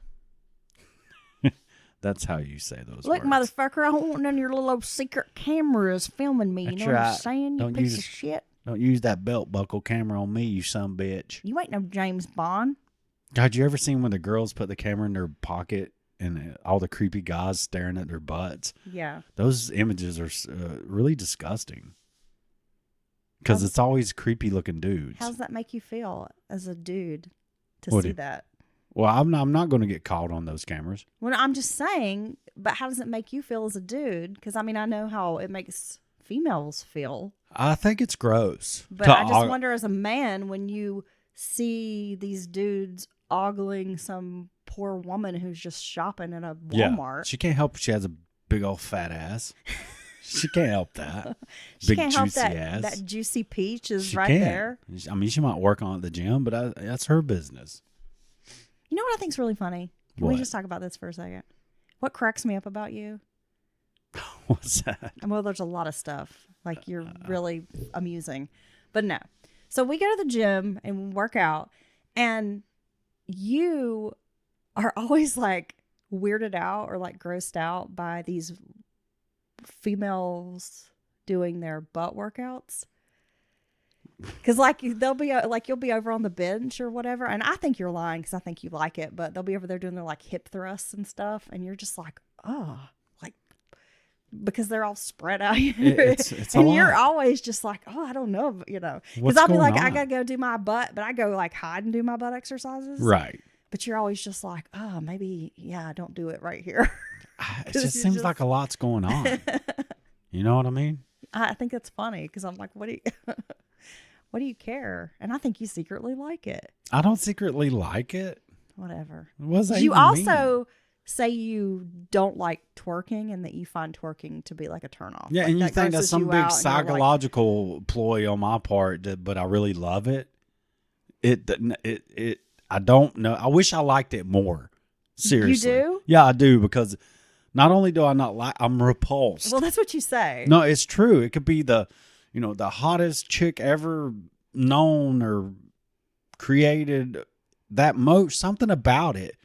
That's how you say those Look, words. motherfucker, I don't want none of your little old secret cameras filming me. You That's know what I'm right. saying? You Don't piece use- of shit. Don't use that belt buckle camera on me, you son bitch. You ain't no James Bond. God, you ever seen when the girls put the camera in their pocket and all the creepy guys staring at their butts? Yeah. Those images are really disgusting. Because it's always creepy looking dudes. How does that make you feel as a dude to What see do- that? Well, I'm not going to get caught on those cameras. Well, I'm just saying, but how does it make you feel as a dude? Because, I mean, I know how it makes females feel. I think it's gross. But I just wonder as a man, when you see these dudes ogling some poor woman who's just shopping at a Walmart. Yeah, she can't help she has a big old fat ass. She can't help that. She Big can't help juicy that, ass. that juicy peach is She right can't. there. I mean, she might work on it at the gym, but that's her business. You know what I think's really funny? Can we What? just talk about this for a second? What cracks me up about you? What's that? Well, there's a lot of stuff. Like, you're really amusing. But no. So we go to the gym and we work out, and you are always like weirded out or like grossed out by these females doing their butt workouts. Because like they'll be like you'll be over on the bench or whatever, and I think you're lying because I think you like it, but they'll be over there doing their like hip thrusts and stuff, and you're just like, oh, like because they're all spread out, It's a and you're lot. always just like, oh, I don't know, because What's I'll be going like, I on? gotta go do my butt, but I go like hide and do my butt exercises, Right. But you're always just like, oh, maybe don't do it right here. It 'Cause just you seems just- like a lot's going on. You know what I mean? I think it's funny because I'm like, what do you? What do you care? And I think you secretly like it. I don't secretly like it. Whatever. What does that You even mean? also say you don't like twerking and that you find twerking to be like a turnoff. Yeah, Like, and you that think that's grosses some you big out and you're like, psychological ploy on my part, but I really love it. It I don't know. I wish I liked it more. Seriously. do? Yeah, I do, because not only do I not like, I'm repulsed. well, that's what you say. No, it's true. It could be the hottest chick ever known or created that something about it.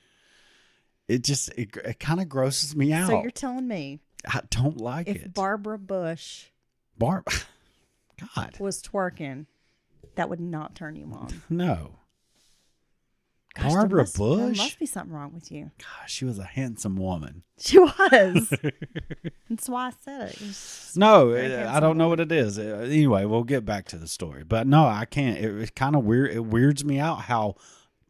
It kind of grosses me out. So you're telling me I don't like if it. Barbara Bush God. was twerking, that would not turn you on. No. Gosh, Barbara There Bush? must be something wrong with you. Gosh, she was a handsome woman. She was. That's why I said it. No, Very I handsome don't know woman. what it is. Anyway, we'll get back to the story. But no, I can't. It's kind of weird. It weirds me out how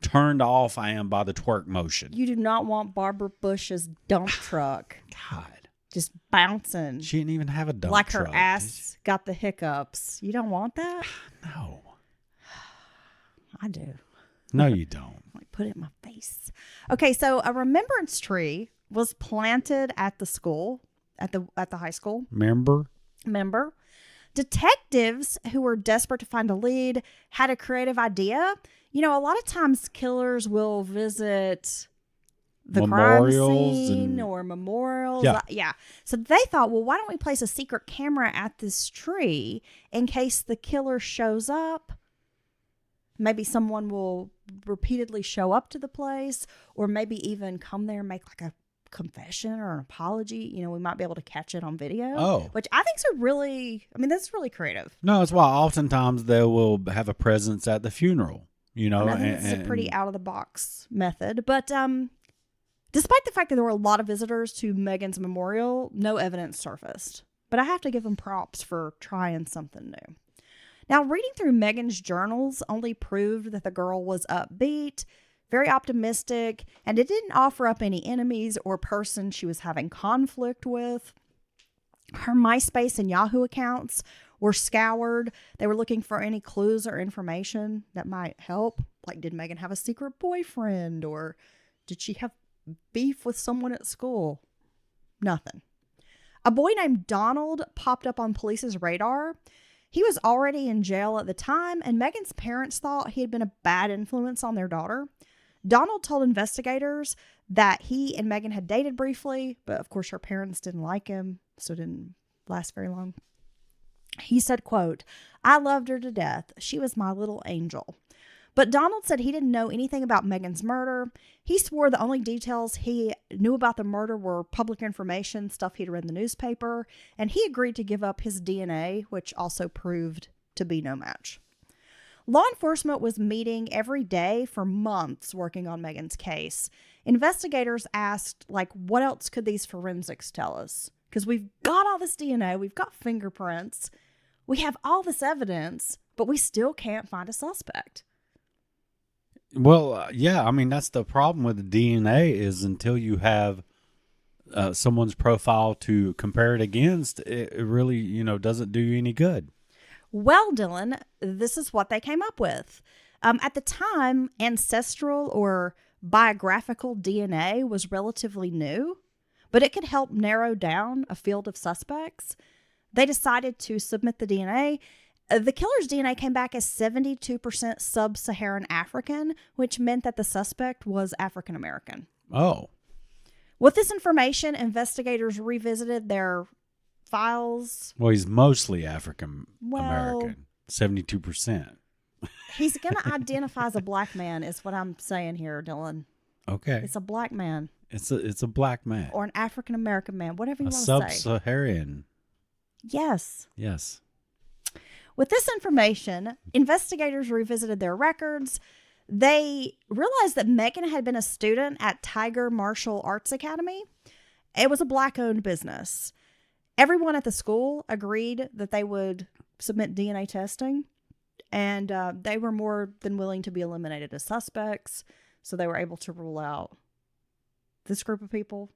turned off I am by the twerk motion. You do not want Barbara Bush's dump truck God. just bouncing She didn't even have a dump like truck. her ass got the hiccups. You don't want that? No. I do. No, you don't. Like, put it in my face. Okay, so a remembrance tree was planted at the school, at the high school. Remember? Detectives who were desperate to find a lead had a creative idea. You know, a lot of times killers will visit the Memorials crime scene and- or memorials. Yeah. So they thought, well, why don't we place a secret camera at this tree in case the killer shows up? Maybe someone will repeatedly show up to the place, or maybe even come there and make like a confession or an apology. You know, we might be able to catch it on video. Oh. Which I think that's really creative. No, it's why oftentimes they will have a presence at the funeral. You know, And I think this is a pretty out of the box method. But despite the fact that there were a lot of visitors to Meghan's memorial, no evidence surfaced. But I have to give them props for trying something new. Now, reading through Meghan's journals only proved that the girl was upbeat, very optimistic, and it didn't offer up any enemies or person she was having conflict with. Her MySpace and Yahoo accounts were scoured. They were looking for any clues or information that might help. Like, did Meghan have a secret boyfriend, or did she have beef with someone at school? Nothing. A boy named Donald popped up on police's radar. He was already in jail at the time, and Meghan's parents thought he had been a bad influence on their daughter. Donald told investigators that he and Meghan had dated briefly, but of course her parents didn't like him, so it didn't last very long. He said, quote, "I loved her to death. She was my little angel." But Donald said he didn't know anything about Meghan's murder. He swore the only details he knew about the murder were public information, stuff he'd read in the newspaper, and he agreed to give up his DNA, which also proved to be no match. Law enforcement was meeting every day for months working on Meghan's case. Investigators asked, like, what else could these forensics tell us? Because we've got all this DNA, we've got fingerprints, we have all this evidence, but we still can't find a suspect. Well, yeah, I mean, that's the problem with the DNA is until you have someone's profile to compare it against, it really, doesn't do you any good. Well, Dylan, this is what they came up with. At the time, ancestral or biographical DNA was relatively new, but it could help narrow down a field of suspects. They decided to submit the DNA. The killer's DNA came back as 72% sub-Saharan African, which meant that the suspect was African American. Oh. With this information, investigators revisited their files. Well, he's mostly African Well- American, 72%. He's going to identify as a black man is what I'm saying here, Dylan. Okay. It's a black man It's a black man. or an African American man, whatever you A want to say. sub-Saharan. Yes. Yes. With this information, investigators revisited their records. They realized that Meghan had been a student at Tiger Martial Arts Academy. It was a black-owned business. Everyone at the school agreed that they would submit DNA testing, and they were more than willing to be eliminated as suspects, so they were able to rule out this group of people.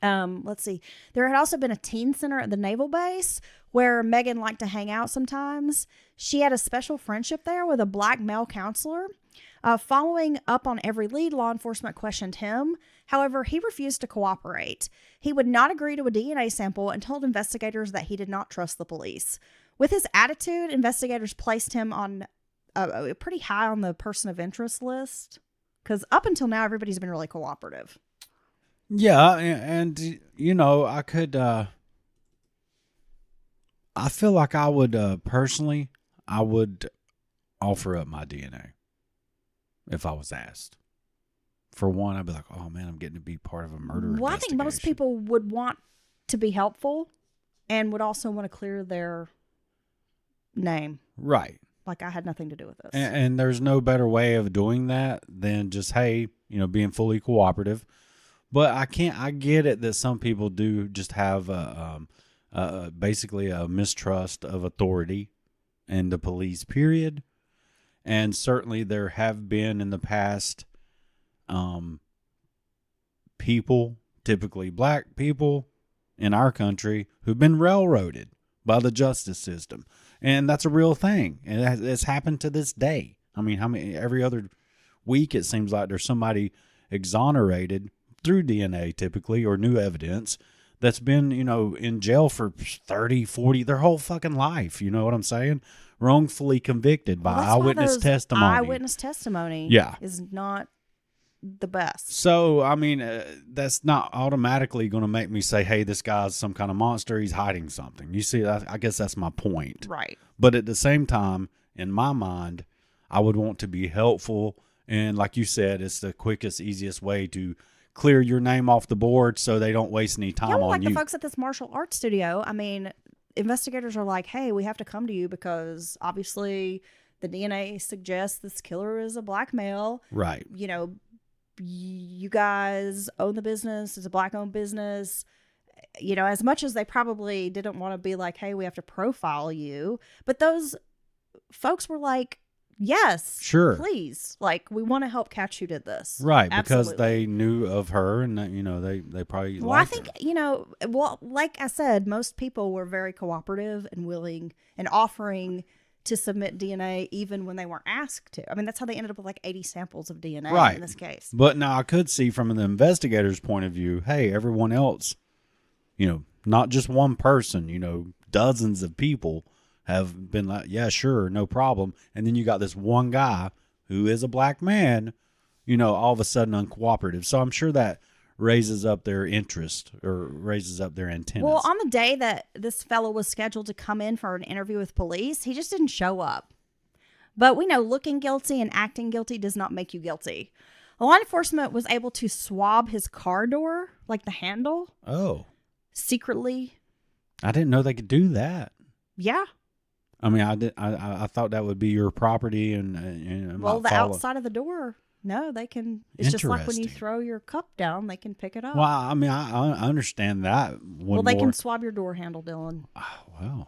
Let's see. There had also been a teen center at the naval base where Meghan liked to hang out sometimes. She had a special friendship there with a black male counselor. Following up on every lead, law enforcement questioned him. However, he refused to cooperate. He would not agree to a DNA sample and told investigators that he did not trust the police. With his attitude, investigators placed him on pretty high on the person of interest list, because up until now, everybody's been really cooperative. Yeah, and I could. I feel like I would personally, I would offer up my DNA. if I was asked. For one, I'd be like, oh man, I'm getting to be part of a murder Well, I think most investigation. people would want to be helpful and would also want to clear their name. Right. Like, I had nothing to do with this. And there's no better way of doing that than just, hey, being fully cooperative. But I get it that some people do just have basically a mistrust of authority and the police, period. And certainly there have been in the past people, typically black people in our country, who've been railroaded by the justice system. And that's a real thing. And it's happened to this day. I mean, every other week it seems like there's somebody exonerated through DNA typically, or new evidence, that's been, in jail for 30, 40, their whole fucking life. You know what I'm saying? Wrongfully convicted by eyewitness testimony. Eyewitness testimony is not the best. So, I mean, that's not automatically going to make me say, hey, this guy's some kind of monster. He's hiding something. You see, I guess that's my point. Right. But at the same time, in my mind, I would want to be helpful. And like you said, it's the quickest, easiest way to clear your name off the board so they don't waste any time on you. The folks at this martial arts studio, I mean, investigators are like, hey, we have to come to you because obviously the DNA suggests this killer is a black male. Right. You guys own the business. It's a black-owned business. As much as they probably didn't want to be like, hey, we have to profile you. But those folks were like, yes, sure, please. Like, we want to help catch who did this. Right, Absolutely. because they knew of her and, they probably Well, I think, like I said, most people were very cooperative and willing and offering to submit DNA even when they weren't asked to. I mean, that's how they ended up with like 80 samples of DNA in this case. But now I could see from the investigator's point of view, hey, everyone else, not just one person, dozens of people have been like, yeah, sure, no problem. And then you got this one guy who is a black man, all of a sudden uncooperative. So I'm sure that raises up their interest or raises up their antennas. Well, on the day that this fellow was scheduled to come in for an interview with police, he just didn't show up. But we know looking guilty and acting guilty does not make you guilty. Law enforcement was able to swab his car door, like the handle. Oh. Secretly. I didn't know they could do that. Yeah. I mean, I thought that would be your property and well, the outside of the door. No, they can. It's just like when you throw your cup down, they can pick it up. Well, I mean, I understand that. They can swab your door handle, Dylan. Oh, well,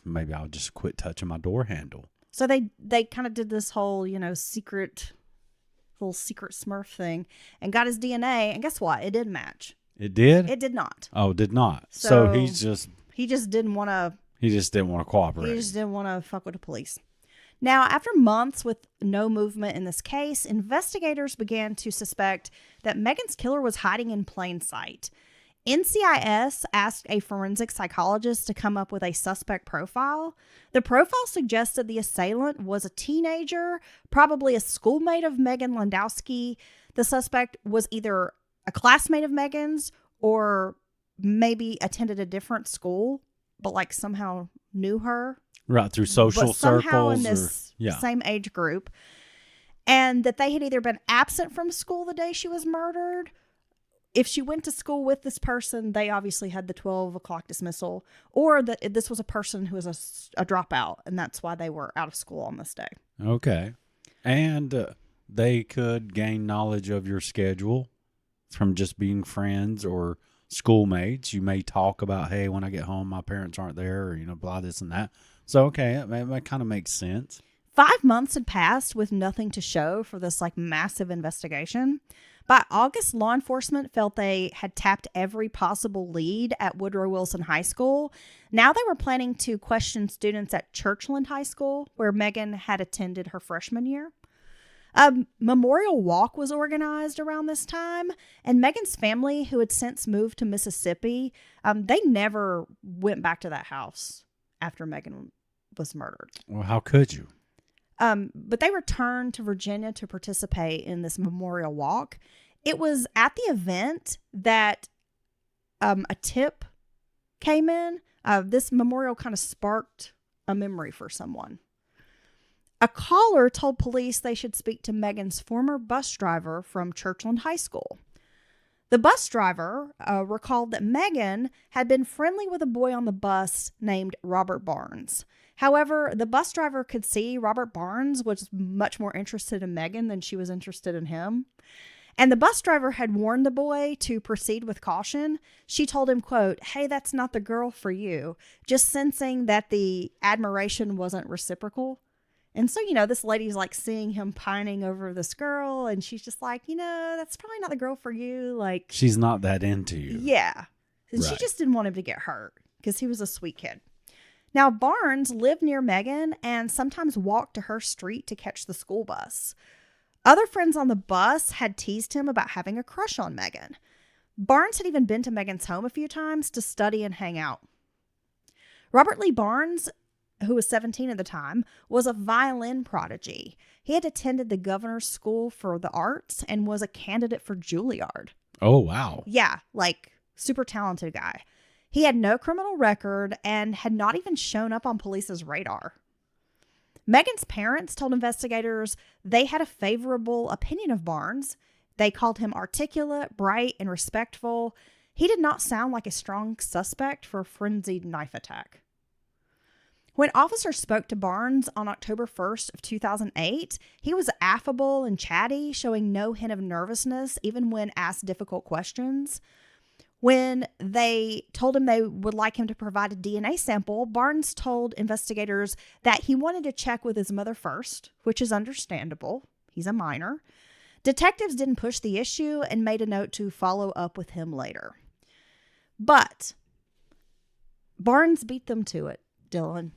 maybe I'll just quit touching my door handle. So they kind of did this whole, little secret Smurf thing and got his DNA. And guess what? It didn't match. It did? It did not. Oh, it did not. So he just didn't want to. He just didn't want to cooperate. He just didn't want to fuck with the police. Now, after months with no movement in this case, investigators began to suspect that Meghan's killer was hiding in plain sight. NCIS asked a forensic psychologist to come up with a suspect profile. The profile suggested the assailant was a teenager, probably a schoolmate of Meghan Landowski. The suspect was either a classmate of Meghan's or maybe attended a different school, but like somehow knew her. Right, through social somehow circles. In this same age group. And that they had either been absent from school the day she was murdered. If she went to school with this person, they obviously had the 12 o'clock dismissal. Or that this was a person who was a dropout, and that's why they were out of school on this day. Okay. And they could gain knowledge of your schedule from just being friends or schoolmates. You may talk about, hey, when I get home, my parents aren't there, or, blah, this and that. So, okay, that kind of makes sense. 5 months had passed with nothing to show for this massive investigation. By August, law enforcement felt they had tapped every possible lead at Woodrow Wilson High School. Now they were planning to question students at Churchland High School, where Meghan had attended her freshman year. A memorial walk was organized around this time, and Meghan's family, who had since moved to Mississippi, they never went back to that house after Meghan was murdered. Well, how could you? But they returned to Virginia to participate in this memorial walk. It was at the event that a tip came in. This memorial kind of sparked a memory for someone. A caller told police they should speak to Meghan's former bus driver from Churchland High School. The bus driver recalled that Meghan had been friendly with a boy on the bus named Robert Barnes. However, the bus driver could see Robert Barnes was much more interested in Meghan than she was interested in him. And the bus driver had warned the boy to proceed with caution. She told him, quote, "Hey, that's not the girl for you," just sensing that the admiration wasn't reciprocal. And so, this lady's like seeing him pining over this girl, and she's just like, that's probably not the girl for you. Like, She's not that into you. yeah. And she Right. just didn't want him to get hurt because he was a sweet kid. Now, Barnes lived near Meghan and sometimes walked to her street to catch the school bus. Other friends on the bus had teased him about having a crush on Meghan. Barnes had even been to Meghan's home a few times to study and hang out. Robert Lee Barnes, who was 17 at the time, was a violin prodigy. He had attended the Governor's School for the Arts and was a candidate for Juilliard. Oh, wow. Yeah, like super talented guy. He had no criminal record and had not even shown up on police's radar. Meghan's parents told investigators they had a favorable opinion of Barnes. They called him articulate, bright, and respectful. He did not sound like a strong suspect for a frenzied knife attack. When officers spoke to Barnes on October 1st of 2008, he was affable and chatty, showing no hint of nervousness, even when asked difficult questions. When they told him they would like him to provide a DNA sample, Barnes told investigators that he wanted to check with his mother first, which is understandable. He's a minor. Detectives didn't push the issue and made a note to follow up with him later. But Barnes beat them to it, Dylan.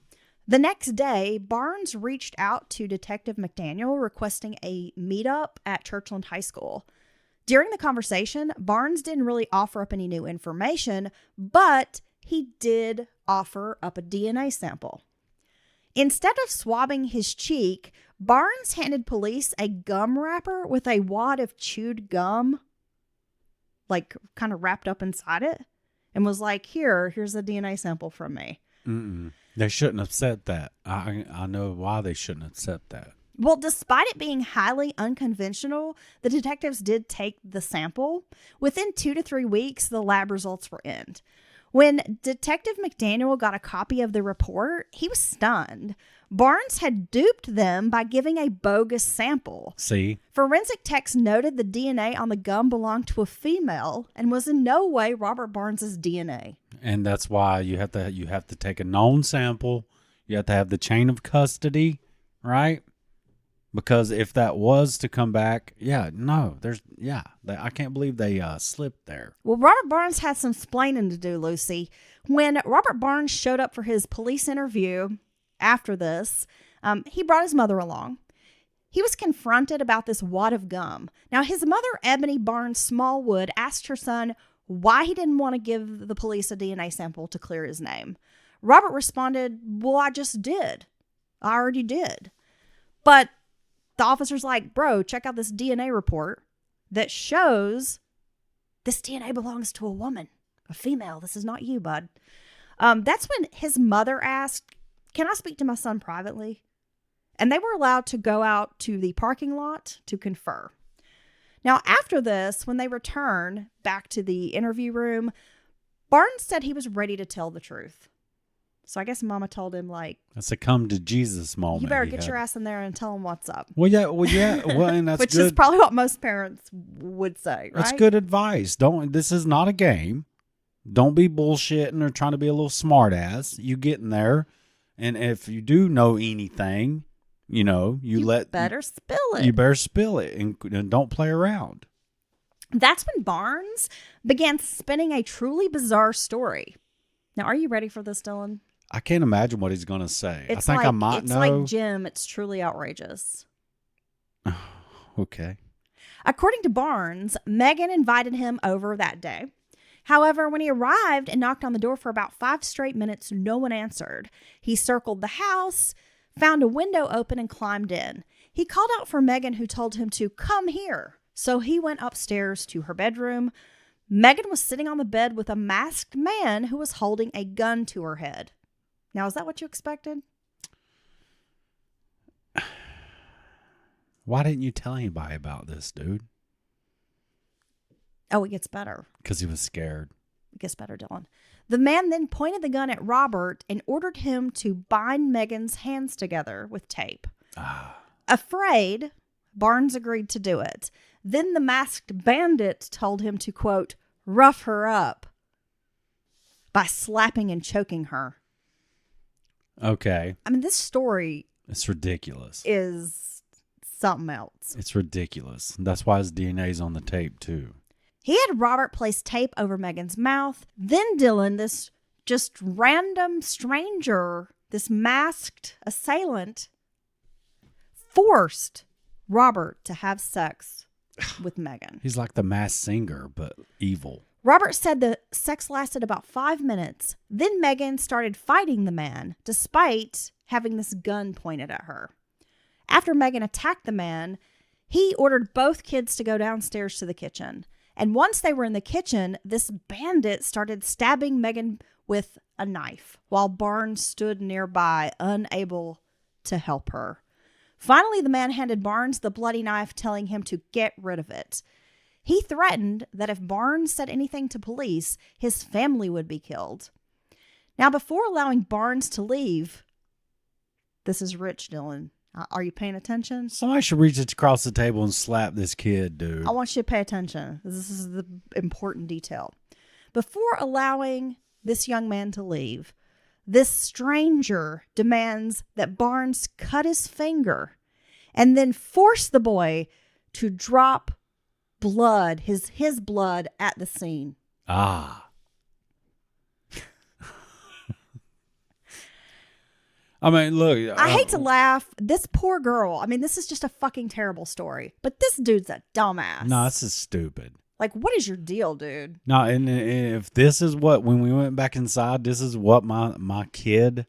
The next day, Barnes reached out to Detective McDaniel requesting a meetup at Churchland High School. During the conversation, Barnes didn't really offer up any new information, but he did offer up a DNA sample. Instead of swabbing his cheek, Barnes handed police a gum wrapper with a wad of chewed gum, like kind of wrapped up inside it, and was like, here's a DNA sample from me. They shouldn't have said that. I know why they shouldn't have said that. Well, despite it being highly unconventional, the detectives did take the sample. Within 2 to 3 weeks, the lab results were in. When Detective McDaniel got a copy of the report, he was stunned. Barnes had duped them by giving a bogus sample. See? Forensic techs noted the DNA on the gum belonged to a female and was in no way Robert Barnes's DNA. And that's why you have to take a known sample. You have to have the chain of custody, right? Because if that was to come back, I can't believe they slipped there. Well, Robert Barnes had some splaining to do, Lucy. When Robert Barnes showed up for his police interview after this, he brought his mother along. He was confronted about this wad of gum. Now, his mother, Ebony Barnes Smallwood, asked her son why he didn't want to give the police a DNA sample to clear his name. Robert responded, "Well, I just did. I already did." But the officer's like, "Bro, check out this DNA report that shows this DNA belongs to a woman, a female. This is not you, bud." That's when his mother asked, "Can I speak to my son privately?" And they were allowed to go out to the parking lot to confer. Now, after this, when they returned back to the interview room, Barnes said he was ready to tell the truth. So I guess Mama told him, like, That's a come to Jesus moment. "You better get your ass in there and tell him what's up." Well, and that's Which good. is probably what most parents would say, right? That's good advice. This is not a game. Don't be bullshitting or trying to be a little smart ass. You get in there, and if you do know anything, you better spill it. You better spill it and don't play around. That's when Barnes began spinning a truly bizarre story. Now, are you ready for this, Dylan? I can't imagine what he's going to say. It's I think like, I might it's know. like Jim. It's truly outrageous. Okay. According to Barnes, Meghan invited him over that day. However, when he arrived and knocked on the door for about 5 straight minutes, no one answered. He circled the house, found a window open, and climbed in. He called out for Meghan, who told him to come here. So he went upstairs to her bedroom. Meghan was sitting on the bed with a masked man who was holding a gun to her head. Now, is that what you expected? Why didn't you tell anybody about this, dude? Oh, it gets better. Because he was scared. It gets better, Dylan. The man then pointed the gun at Robert and ordered him to bind Meghan's hands together with tape. Afraid, Barnes agreed to do it. Then the masked bandit told him to, quote, rough her up by slapping and choking her. Okay. I mean, this story It's ridiculous. is something else. It's ridiculous. That's why his DNA's on the tape, too. He had Robert place tape over Meghan's mouth. Then Dylan, this just random stranger, this masked assailant, forced Robert to have sex with Meghan. He's like the masked singer, but evil. Robert said the sex lasted about 5 minutes. Then Meghan started fighting the man, despite having this gun pointed at her. After Meghan attacked the man, he ordered both kids to go downstairs to the kitchen. And once they were in the kitchen, this bandit started stabbing Meghan with a knife, while Barnes stood nearby, unable to help her. Finally, the man handed Barnes the bloody knife, telling him to get rid of it. He threatened that if Barnes said anything to police, his family would be killed. Now, before allowing Barnes to leave, this is rich, Dylan. Are you paying attention? Somebody should reach across the table and slap this kid, dude. I want you to pay attention. This is the important detail. Before allowing this young man to leave, this stranger demands that Barnes cut his finger and then force the boy to drop blood, his blood at the scene. Ah. I mean, look. I hate to laugh. This poor girl. I mean, this is just a fucking terrible story. But this dude's a dumbass. No, this is stupid. Like, what is your deal, dude? No, and if this is what, when we went back inside, this is what my kid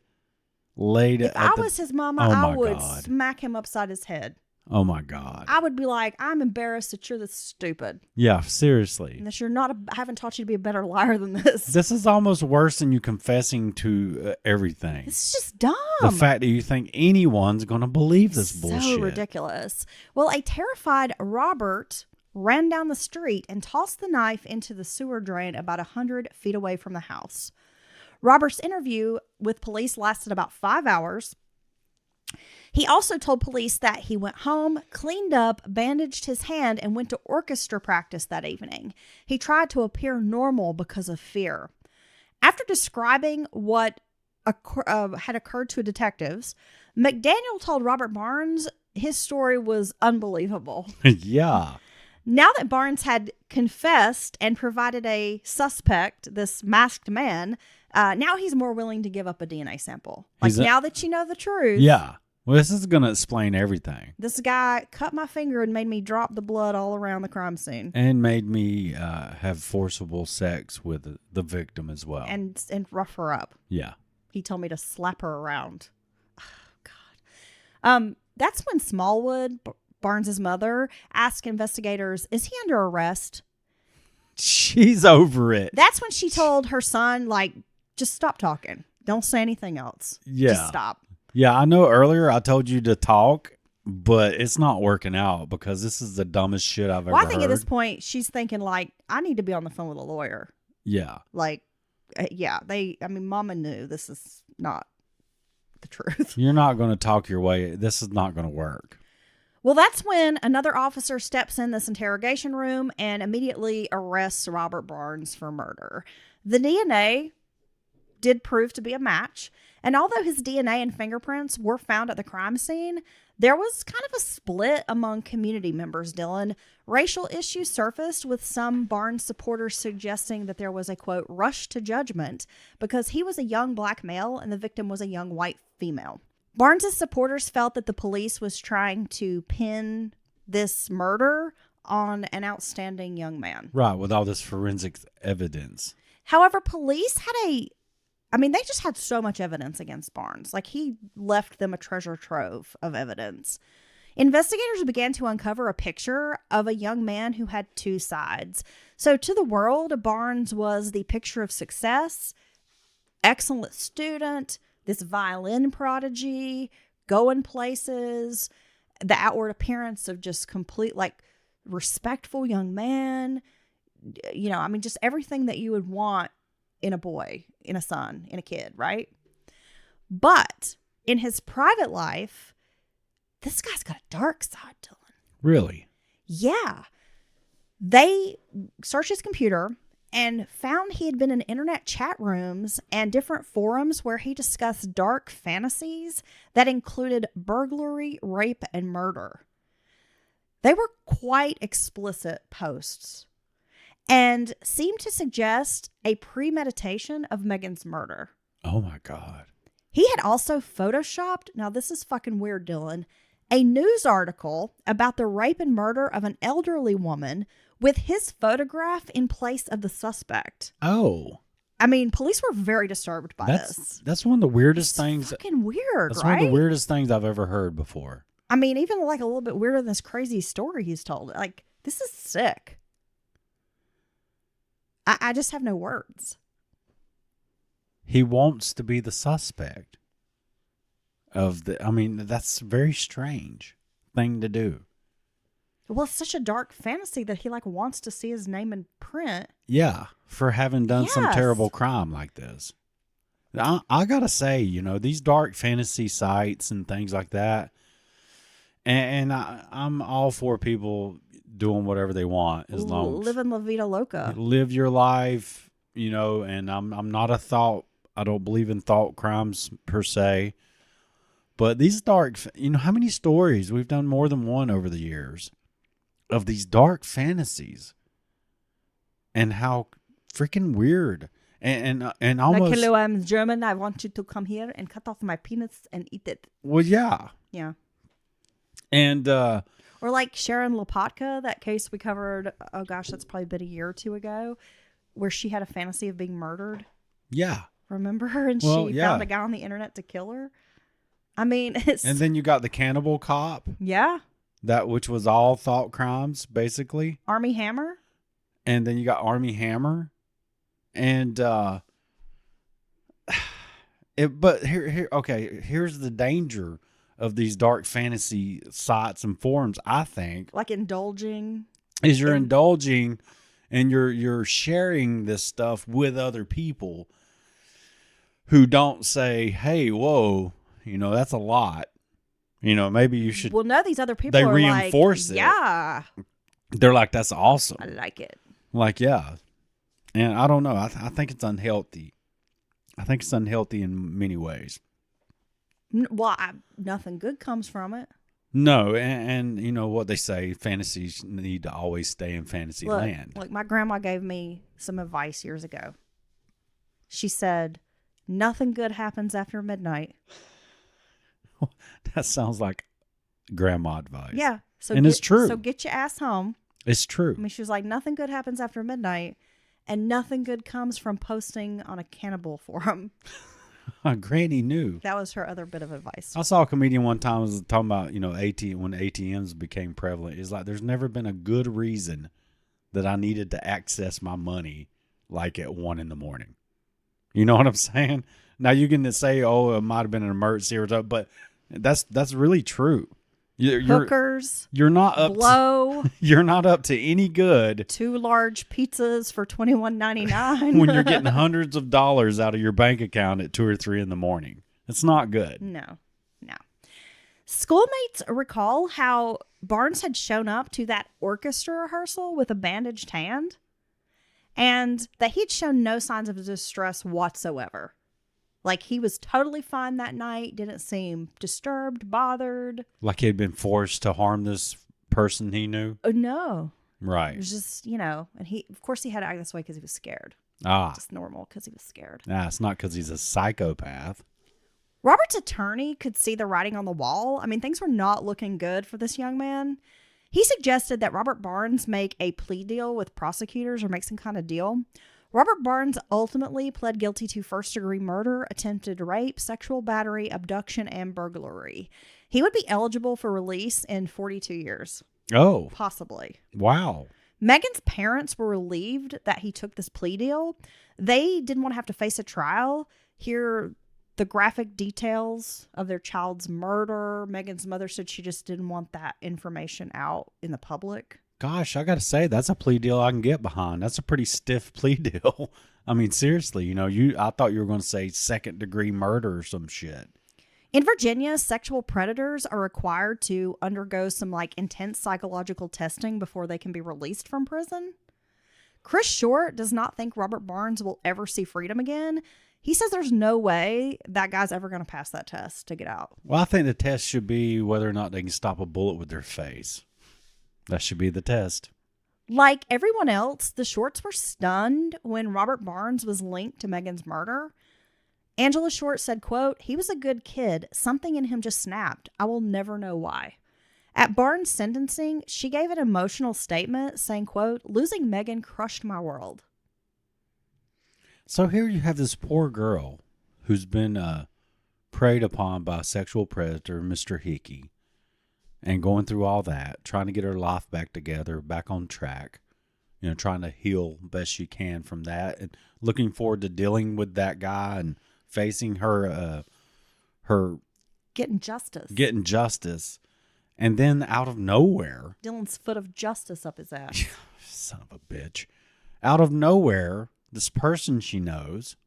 laid If I was his mama, I would smack him upside his head. Oh, my God. I would be like, I'm embarrassed that you're this stupid. Yeah, seriously. And that you're not, I haven't taught you to be a better liar than this. This is almost worse than you confessing to everything. This is just dumb. The fact that you think anyone's going to believe this bullshit. So ridiculous. Well, a terrified Robert ran down the street and tossed the knife into the sewer drain about 100 feet away from the house. Robert's interview with police lasted about 5 hours. He also told police that he went home, cleaned up, bandaged his hand, and went to orchestra practice that evening. He tried to appear normal because of fear. After describing what had occurred to detectives, McDaniel told Robert Barnes his story was unbelievable. Yeah. Now that Barnes had confessed and provided a suspect, this masked man, now he's more willing to give up a DNA sample. Now that you know the truth. Yeah. Well, this is going to explain everything. This guy cut my finger and made me drop the blood all around the crime scene. And made me have forcible sex with the victim as well. And rough her up. Yeah. He told me to slap her around. Oh, God. That's when Smallwood, Barnes's mother, asked investigators, is he under arrest? She's over it. That's when she told her son, like, just stop talking. Don't say anything else. Yeah. Just stop. Yeah, I know earlier I told you to talk, but it's not working out because this is the dumbest shit I've ever heard. I think at this point, she's thinking, like, I need to be on the phone with a lawyer. Yeah. Like, Mama knew this is not the truth. You're not going to talk your way. This is not going to work. Well, that's when another officer steps in this interrogation room and immediately arrests Robert Barnes for murder. The DNA did prove to be a match. And although his DNA and fingerprints were found at the crime scene, there was kind of a split among community members, Dylan. Racial issues surfaced, with some Barnes supporters suggesting that there was a, quote, rush to judgment because he was a young black male and the victim was a young white female. Barnes's supporters felt that the police was trying to pin this murder on an outstanding young man. Right, with all this forensic evidence. However, police they just had so much evidence against Barnes. Like, he left them a treasure trove of evidence. Investigators began to uncover a picture of a young man who had two sides. So to the world, Barnes was the picture of success, excellent student, this violin prodigy, going places. the outward appearance of just complete, like, respectful young man. You know, I mean, just everything that you would want in a boy, in a son, in a kid, right? But in his private life, this guy's got a dark side, Dylan. Really? Yeah. They searched his computer and found he had been in internet chat rooms and different forums where he discussed dark fantasies that included burglary, rape, and murder. They were quite explicit posts and seemed to suggest a premeditation of Meghan's murder. Oh my God. He had also photoshopped, now this is fucking weird, Dylan, a news article about the rape and murder of an elderly woman with his photograph in place of the suspect. Oh. I mean, police were very disturbed by this. That's one of the weirdest It's things. fucking weird, That's right? one of the weirdest things I've ever heard before. I mean, even like a little bit weirder than this crazy story he's told. Like, this is sick. I just have no words. He wants to be the suspect I mean, that's a very strange thing to do. Well, it's such a dark fantasy that he like wants to see his name in print. Yeah, for having done some Yes. terrible crime like this. I gotta say, you know, these dark fantasy sites and things like that, and I'm all for people doing whatever they want as long as Living La Vida Loca. live your life, you know. And I'm not I don't believe in thought crimes per se, but these dark, you know, how many stories we've done, more than one over the years, of these dark fantasies, and how freaking weird and almost. Like, hello, I'm German. I want you to come here and cut off my penis and eat it. Well, yeah, Yeah. and Or like Sharon Lopatka, that case we covered, oh gosh, that's probably been a year or two ago, where she had a fantasy of being murdered. yeah, Remember her? And Well, she yeah. found a guy on the internet to kill her. I mean, it's... and then you got the cannibal cop, yeah. which was all thought crimes basically, Army Hammer. and then you got Army Hammer, and but here's the danger of these dark fantasy sites and forums, I think, Like indulging. is you're indulging and you're sharing this stuff with other people who don't say, hey, whoa, you know, that's a lot. You know, maybe you should. Well, no, these other people They are reinforce like, it. yeah, They're like, that's awesome. I like it. Like, yeah. And I don't know. I think it's unhealthy. I think it's unhealthy in many ways. Well, nothing good comes from it. No, and you know what they say, fantasies need to always stay in fantasy land. Look, my grandma gave me some advice years ago. She said, nothing good happens after midnight. That sounds like grandma advice. Yeah. So And it's true. So get your ass home. It's true. I mean, she was like, nothing good happens after midnight, and nothing good comes from posting on a cannibal forum. Granny knew. That was her other bit of advice. I saw a comedian one time was talking about, you know, when ATMs became prevalent. It's like, there's never been a good reason that I needed to access my money like at 1 a.m. You know what I'm saying? Now you can say, oh, it might have been an emergency or something, but that's really true. Hookers, You're not up. blow, You're not up to any good 2 large pizzas for $21.99 when you're getting hundreds of dollars out of your bank account at 2 or 3 a.m. It's not good. No. Schoolmates recall how Barnes had shown up to that orchestra rehearsal with a bandaged hand, and that he'd shown no signs of distress whatsoever. Like, he was totally fine that night, didn't seem disturbed, bothered. Like he had been forced to harm this person he knew. Oh, no. It Right. was just, you know, and of course he had to act this way because he was scared. Just normal because he was scared. It's not because he's a psychopath. Robert's attorney could see the writing on the wall. I mean, things were not looking good for this young man. He suggested that Robert Barnes make a plea deal with prosecutors or make some kind of deal. Robert Barnes ultimately pled guilty to first-degree murder, attempted rape, sexual battery, abduction, and burglary. He would be eligible for release in 42 years. Oh, Possibly. wow. Meghan's parents were relieved that he took this plea deal. They didn't want to have to face a trial, hear the graphic details of their child's murder. Meghan's mother said she just didn't want that information out in the public. Gosh, I got to say, that's a plea deal I can get behind. That's a pretty stiff plea deal. I mean, seriously, I thought you were going to say second-degree murder or some shit. In Virginia, sexual predators are required to undergo some intense psychological testing before they can be released from prison. Chris Short does not think Robert Barnes will ever see freedom again. He says there's no way that guy's ever going to pass that test to get out. Well, I think the test should be whether or not they can stop a bullet with their face. That should be the test. Like everyone else, the Shorts were stunned when Robert Barnes was linked to Meghan's murder. Angela Short said, quote, "He was a good kid. Something in him just snapped. I will never know why." At Barnes' sentencing, she gave an emotional statement saying, quote, "Losing Meghan crushed my world." So here you have this poor girl who's been preyed upon by a sexual predator, Mr. Hickey, and going through all that, trying to get her life back together, back on track, trying to heal best she can from that, and looking forward to dealing with that guy and facing her Getting justice. And then out of nowhere, Dylan's foot of justice up his ass. son of a bitch, out of nowhere, this person she knows,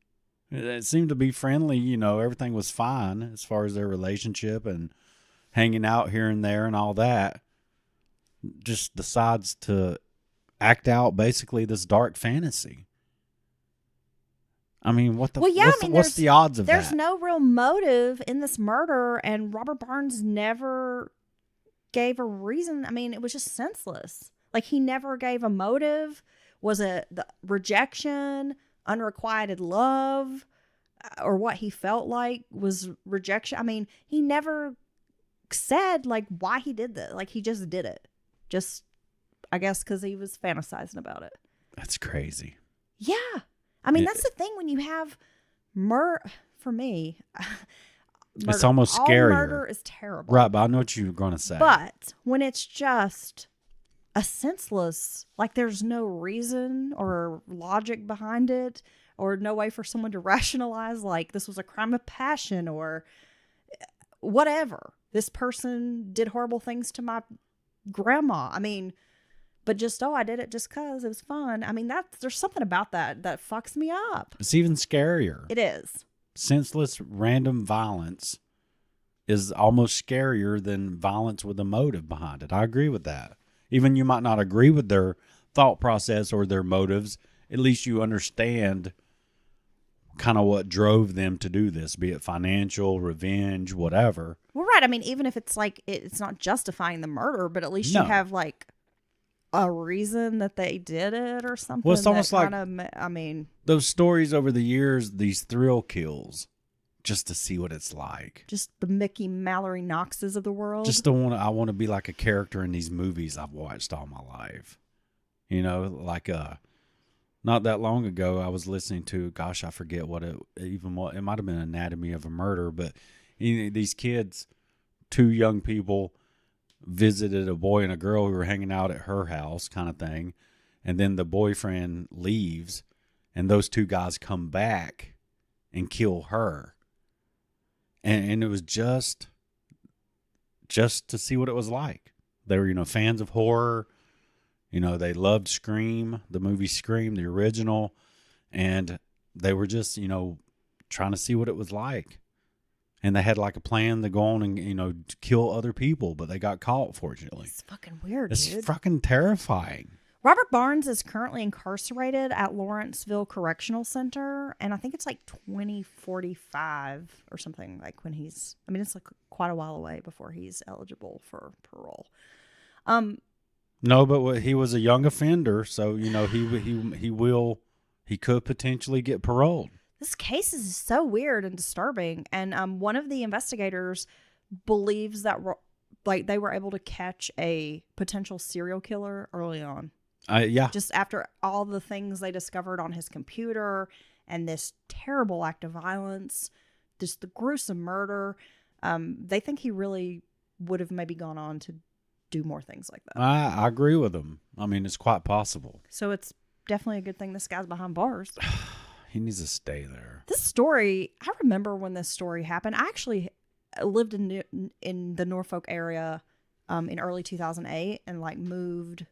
it seemed to be friendly, everything was fine as far as their relationship and hanging out here and there and all that, just decides to act out basically this dark fantasy. I mean, what's the odds of that? There's no real motive in this murder, and Robert Barnes never gave a reason. I mean, it was just senseless. He never gave a motive. Was it the rejection, unrequited love, or what he felt like was rejection? I mean, he never said why he did this. He just did it. Just, I guess, because he was fantasizing about it. That's crazy. Yeah. I mean, that's the thing when you have for me, murder, it's almost all scarier. Murder is terrible. Right, but I know what you were going to say. But when it's just a senseless, there's no reason or logic behind it, or no way for someone to rationalize, this was a crime of passion or whatever. This person did horrible things to my grandma. I mean, but just, I did it just because it was fun. I mean, there's something about that fucks me up. It's even scarier. It is. Senseless, random violence is almost scarier than violence with a motive behind it. I agree with that. Even you might not agree with their thought process or their motives, at least you understand kind of what drove them to do this, be it financial, revenge, whatever. Well, right. I mean, even if it's it's not justifying the murder, but at least you have a reason that they did it or something. Well, it's almost those stories over the years, these thrill kills, just to see what it's like. Just the Mickey Mallory Knoxes of the world. I want to be like a character in these movies I've watched all my life. Not that long ago, I was listening to, gosh, I forget what it might have been Anatomy of a Murder, but these kids, two young people, visited a boy and a girl who were hanging out at her house kind of thing. And then the boyfriend leaves and those two guys come back and kill her. And it was just to see what it was like. They were, fans of horror. They loved Scream, the movie Scream, the original. And they were just, trying to see what it was like. And they had a plan to go on and, kill other people, but they got caught, fortunately. It's fucking weird, It's dude. fucking terrifying. Robert Barnes is currently incarcerated at Lawrenceville Correctional Center, and I think it's 2045 or something, when he's, it's quite a while away before he's eligible for parole. No, but he was a young offender, so, he could potentially get paroled. This case is so weird and disturbing, and one of the investigators believes that they were able to catch a potential serial killer early on. Yeah. Just after all the things they discovered on his computer and this terrible act of violence, just the gruesome murder, they think he really would have maybe gone on to do more things like that. I agree with him. It's quite possible. So it's definitely a good thing this guy's behind bars. He needs to stay there. This story, I remember when this story happened. I actually lived in the Norfolk area in early 2008 and like moved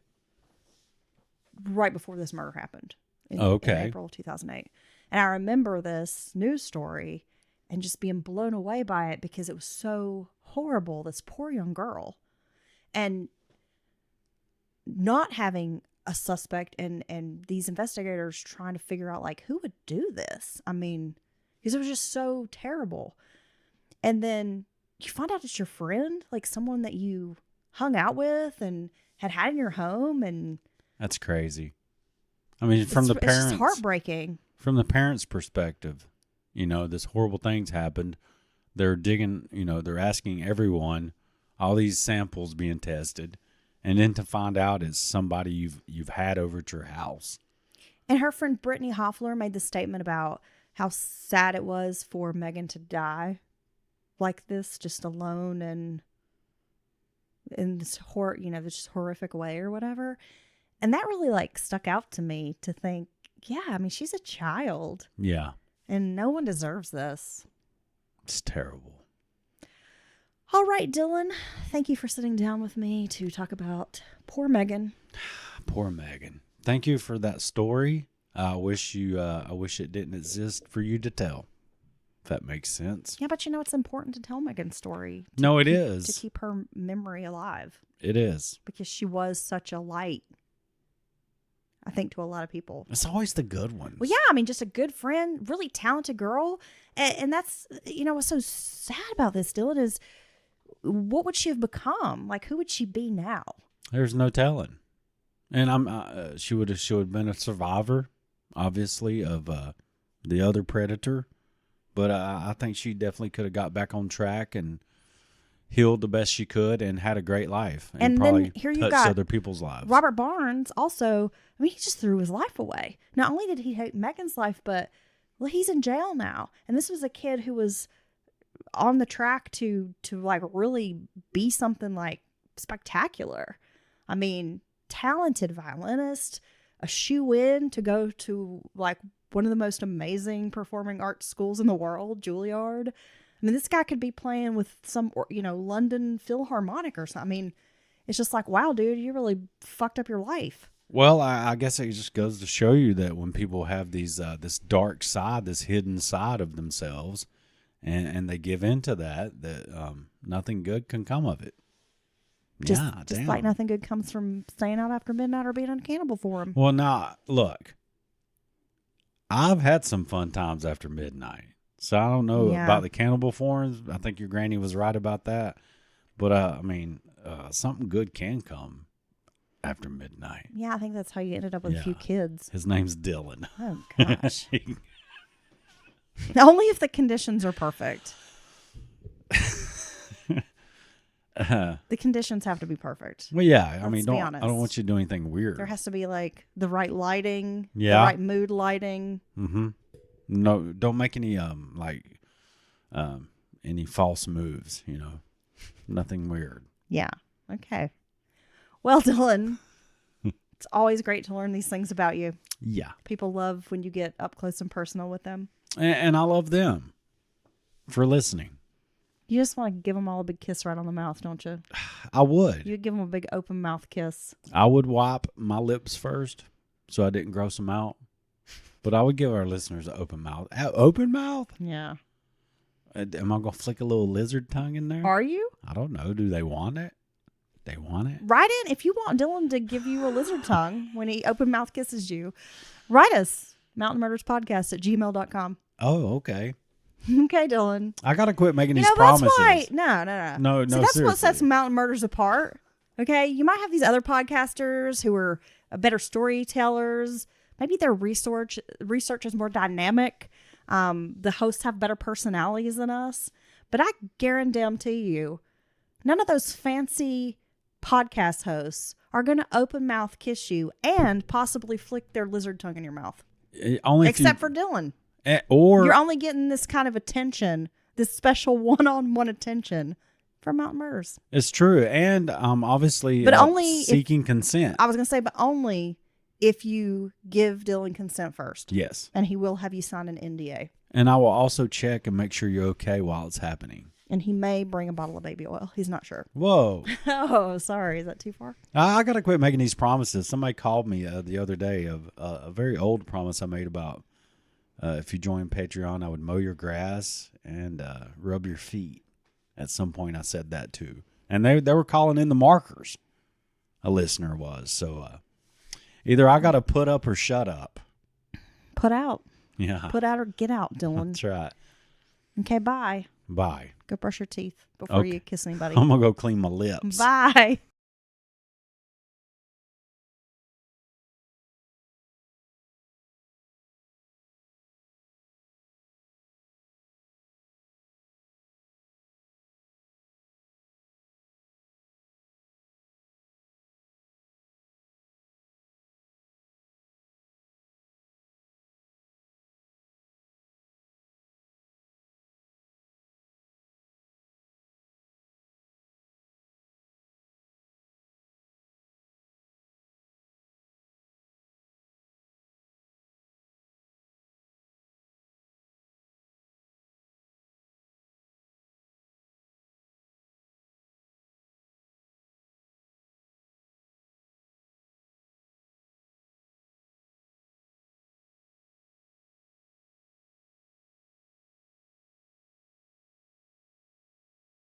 right before this murder happened in April 2008. And I remember this news story and just being blown away by it because it was so horrible. This poor young girl. And not having a suspect and these investigators trying to figure out like who would do this. I mean, because it was just so terrible. And then you find out it's your friend, like someone that you hung out with and had in your home. And that's crazy. I mean, from the parents, it's just heartbreaking. From the parents' perspective, you know, this horrible thing's happened. They're digging, you know, they're asking everyone, all these samples being tested, and then to find out it's somebody you've had over at your house. And her friend Brittany Hoffler made the statement about how sad it was for Meghan to die like this, just alone and in this this horrific way or whatever. And that really like stuck out to me to think, yeah, I mean, she's a child. Yeah. And no one deserves this. It's terrible. All right, Dylan, thank you for sitting down with me to talk about poor Meghan. Poor Meghan. Thank you for that story. I wish it didn't exist for you to tell. If that makes sense. Yeah, but you know, it's important to tell Meghan's story. No, it is. To keep her memory alive. It is. Because she was such a light, I think, to a lot of people. It's always the good ones. Well, yeah, I mean, just a good friend, really talented girl. And that's, you know, what's so sad about this, Dylan, is what would she have become? Like, who would she be now? There's no telling. And she would have been a survivor, obviously, of the other predator. But I think she definitely could have got back on track and healed the best she could and had a great life. And probably then here you touched got other people's lives. Robert Barnes also, I mean, he just threw his life away. Not only did he hate Meghan's life, but, well, he's in jail now. And this was a kid who was on the track to like really be something like spectacular. I mean, talented violinist, a shoe-in to go to like one of the most amazing performing arts schools in the world, Juilliard. I mean, this guy could be playing with some, you know, London Philharmonic or something. I mean, it's just like, wow, dude, you really fucked up your life. Well, I guess it just goes to show you that when people have these this dark side, this hidden side of themselves, and they give into that nothing good can come of it. Just damn. like nothing good comes from staying out after midnight or being uncannibal for him. Well, now, look, I've had some fun times after midnight. So I don't know about the cannibal forums. I think your granny was right about that. But, I mean, something good can come after midnight. Yeah, I think that's how you ended up with a few kids. His name's Dylan. Oh, gosh. Only if the conditions are perfect. The conditions have to be perfect. Well, yeah. I mean, be I honest. don't want you to do anything weird. There has to be like the right lighting, the Yeah. right mood lighting. Mm-hmm. No, don't make any any false moves. You know, nothing weird. Yeah. Okay. Well, Dylan, it's always great to learn these things about you. Yeah, People love when you get up close and personal with them. and I love them for listening. You just want to give them all a big kiss right on the mouth, don't you? I would. You would give them a big open mouth kiss. I would wipe my lips first so I didn't gross them out. But I would give our listeners an open mouth. Open mouth? Yeah. Am I going to flick a little lizard tongue in there? Are you? I don't know. Do they want it? They want it? Write in if you want Dylan to give you a lizard tongue when he open mouth kisses you. Write us, mountainmurderspodcast@gmail.com. Oh, okay. Okay, Dylan. I got to quit making these That's promises. why. No. No, See, that's seriously. what sets Mountain Murders apart. Okay, you might have these other podcasters who are better storytellers. Maybe their research is more dynamic. The hosts have better personalities than us. But I guarantee you, none of those fancy podcast hosts are going to open mouth kiss you and possibly flick their lizard tongue in your mouth. Only Except for Dylan. Or You're only getting this kind of attention, this special one-on-one attention from Mountain Murders. it's true. And obviously But only seeking consent. I was going to say, but only if you give Dylan consent first. Yes. And he will have you sign an NDA. And I will also check and make sure you're okay while it's happening. And he may bring a bottle of baby oil. He's not sure. Whoa. Oh, sorry. Is that too far? I got to quit making these promises. Somebody called me the other day of a very old promise I made about if you join Patreon, I would mow your grass and rub your feet. At some point, I said that too. And they were calling in the markers. A listener was. So either I got to put up or shut up. Put out. Yeah. Put out or get out, Dylan. That's right. Okay, bye. Bye. Go brush your teeth before Okay. you kiss anybody. I'm going to go clean my lips. Bye.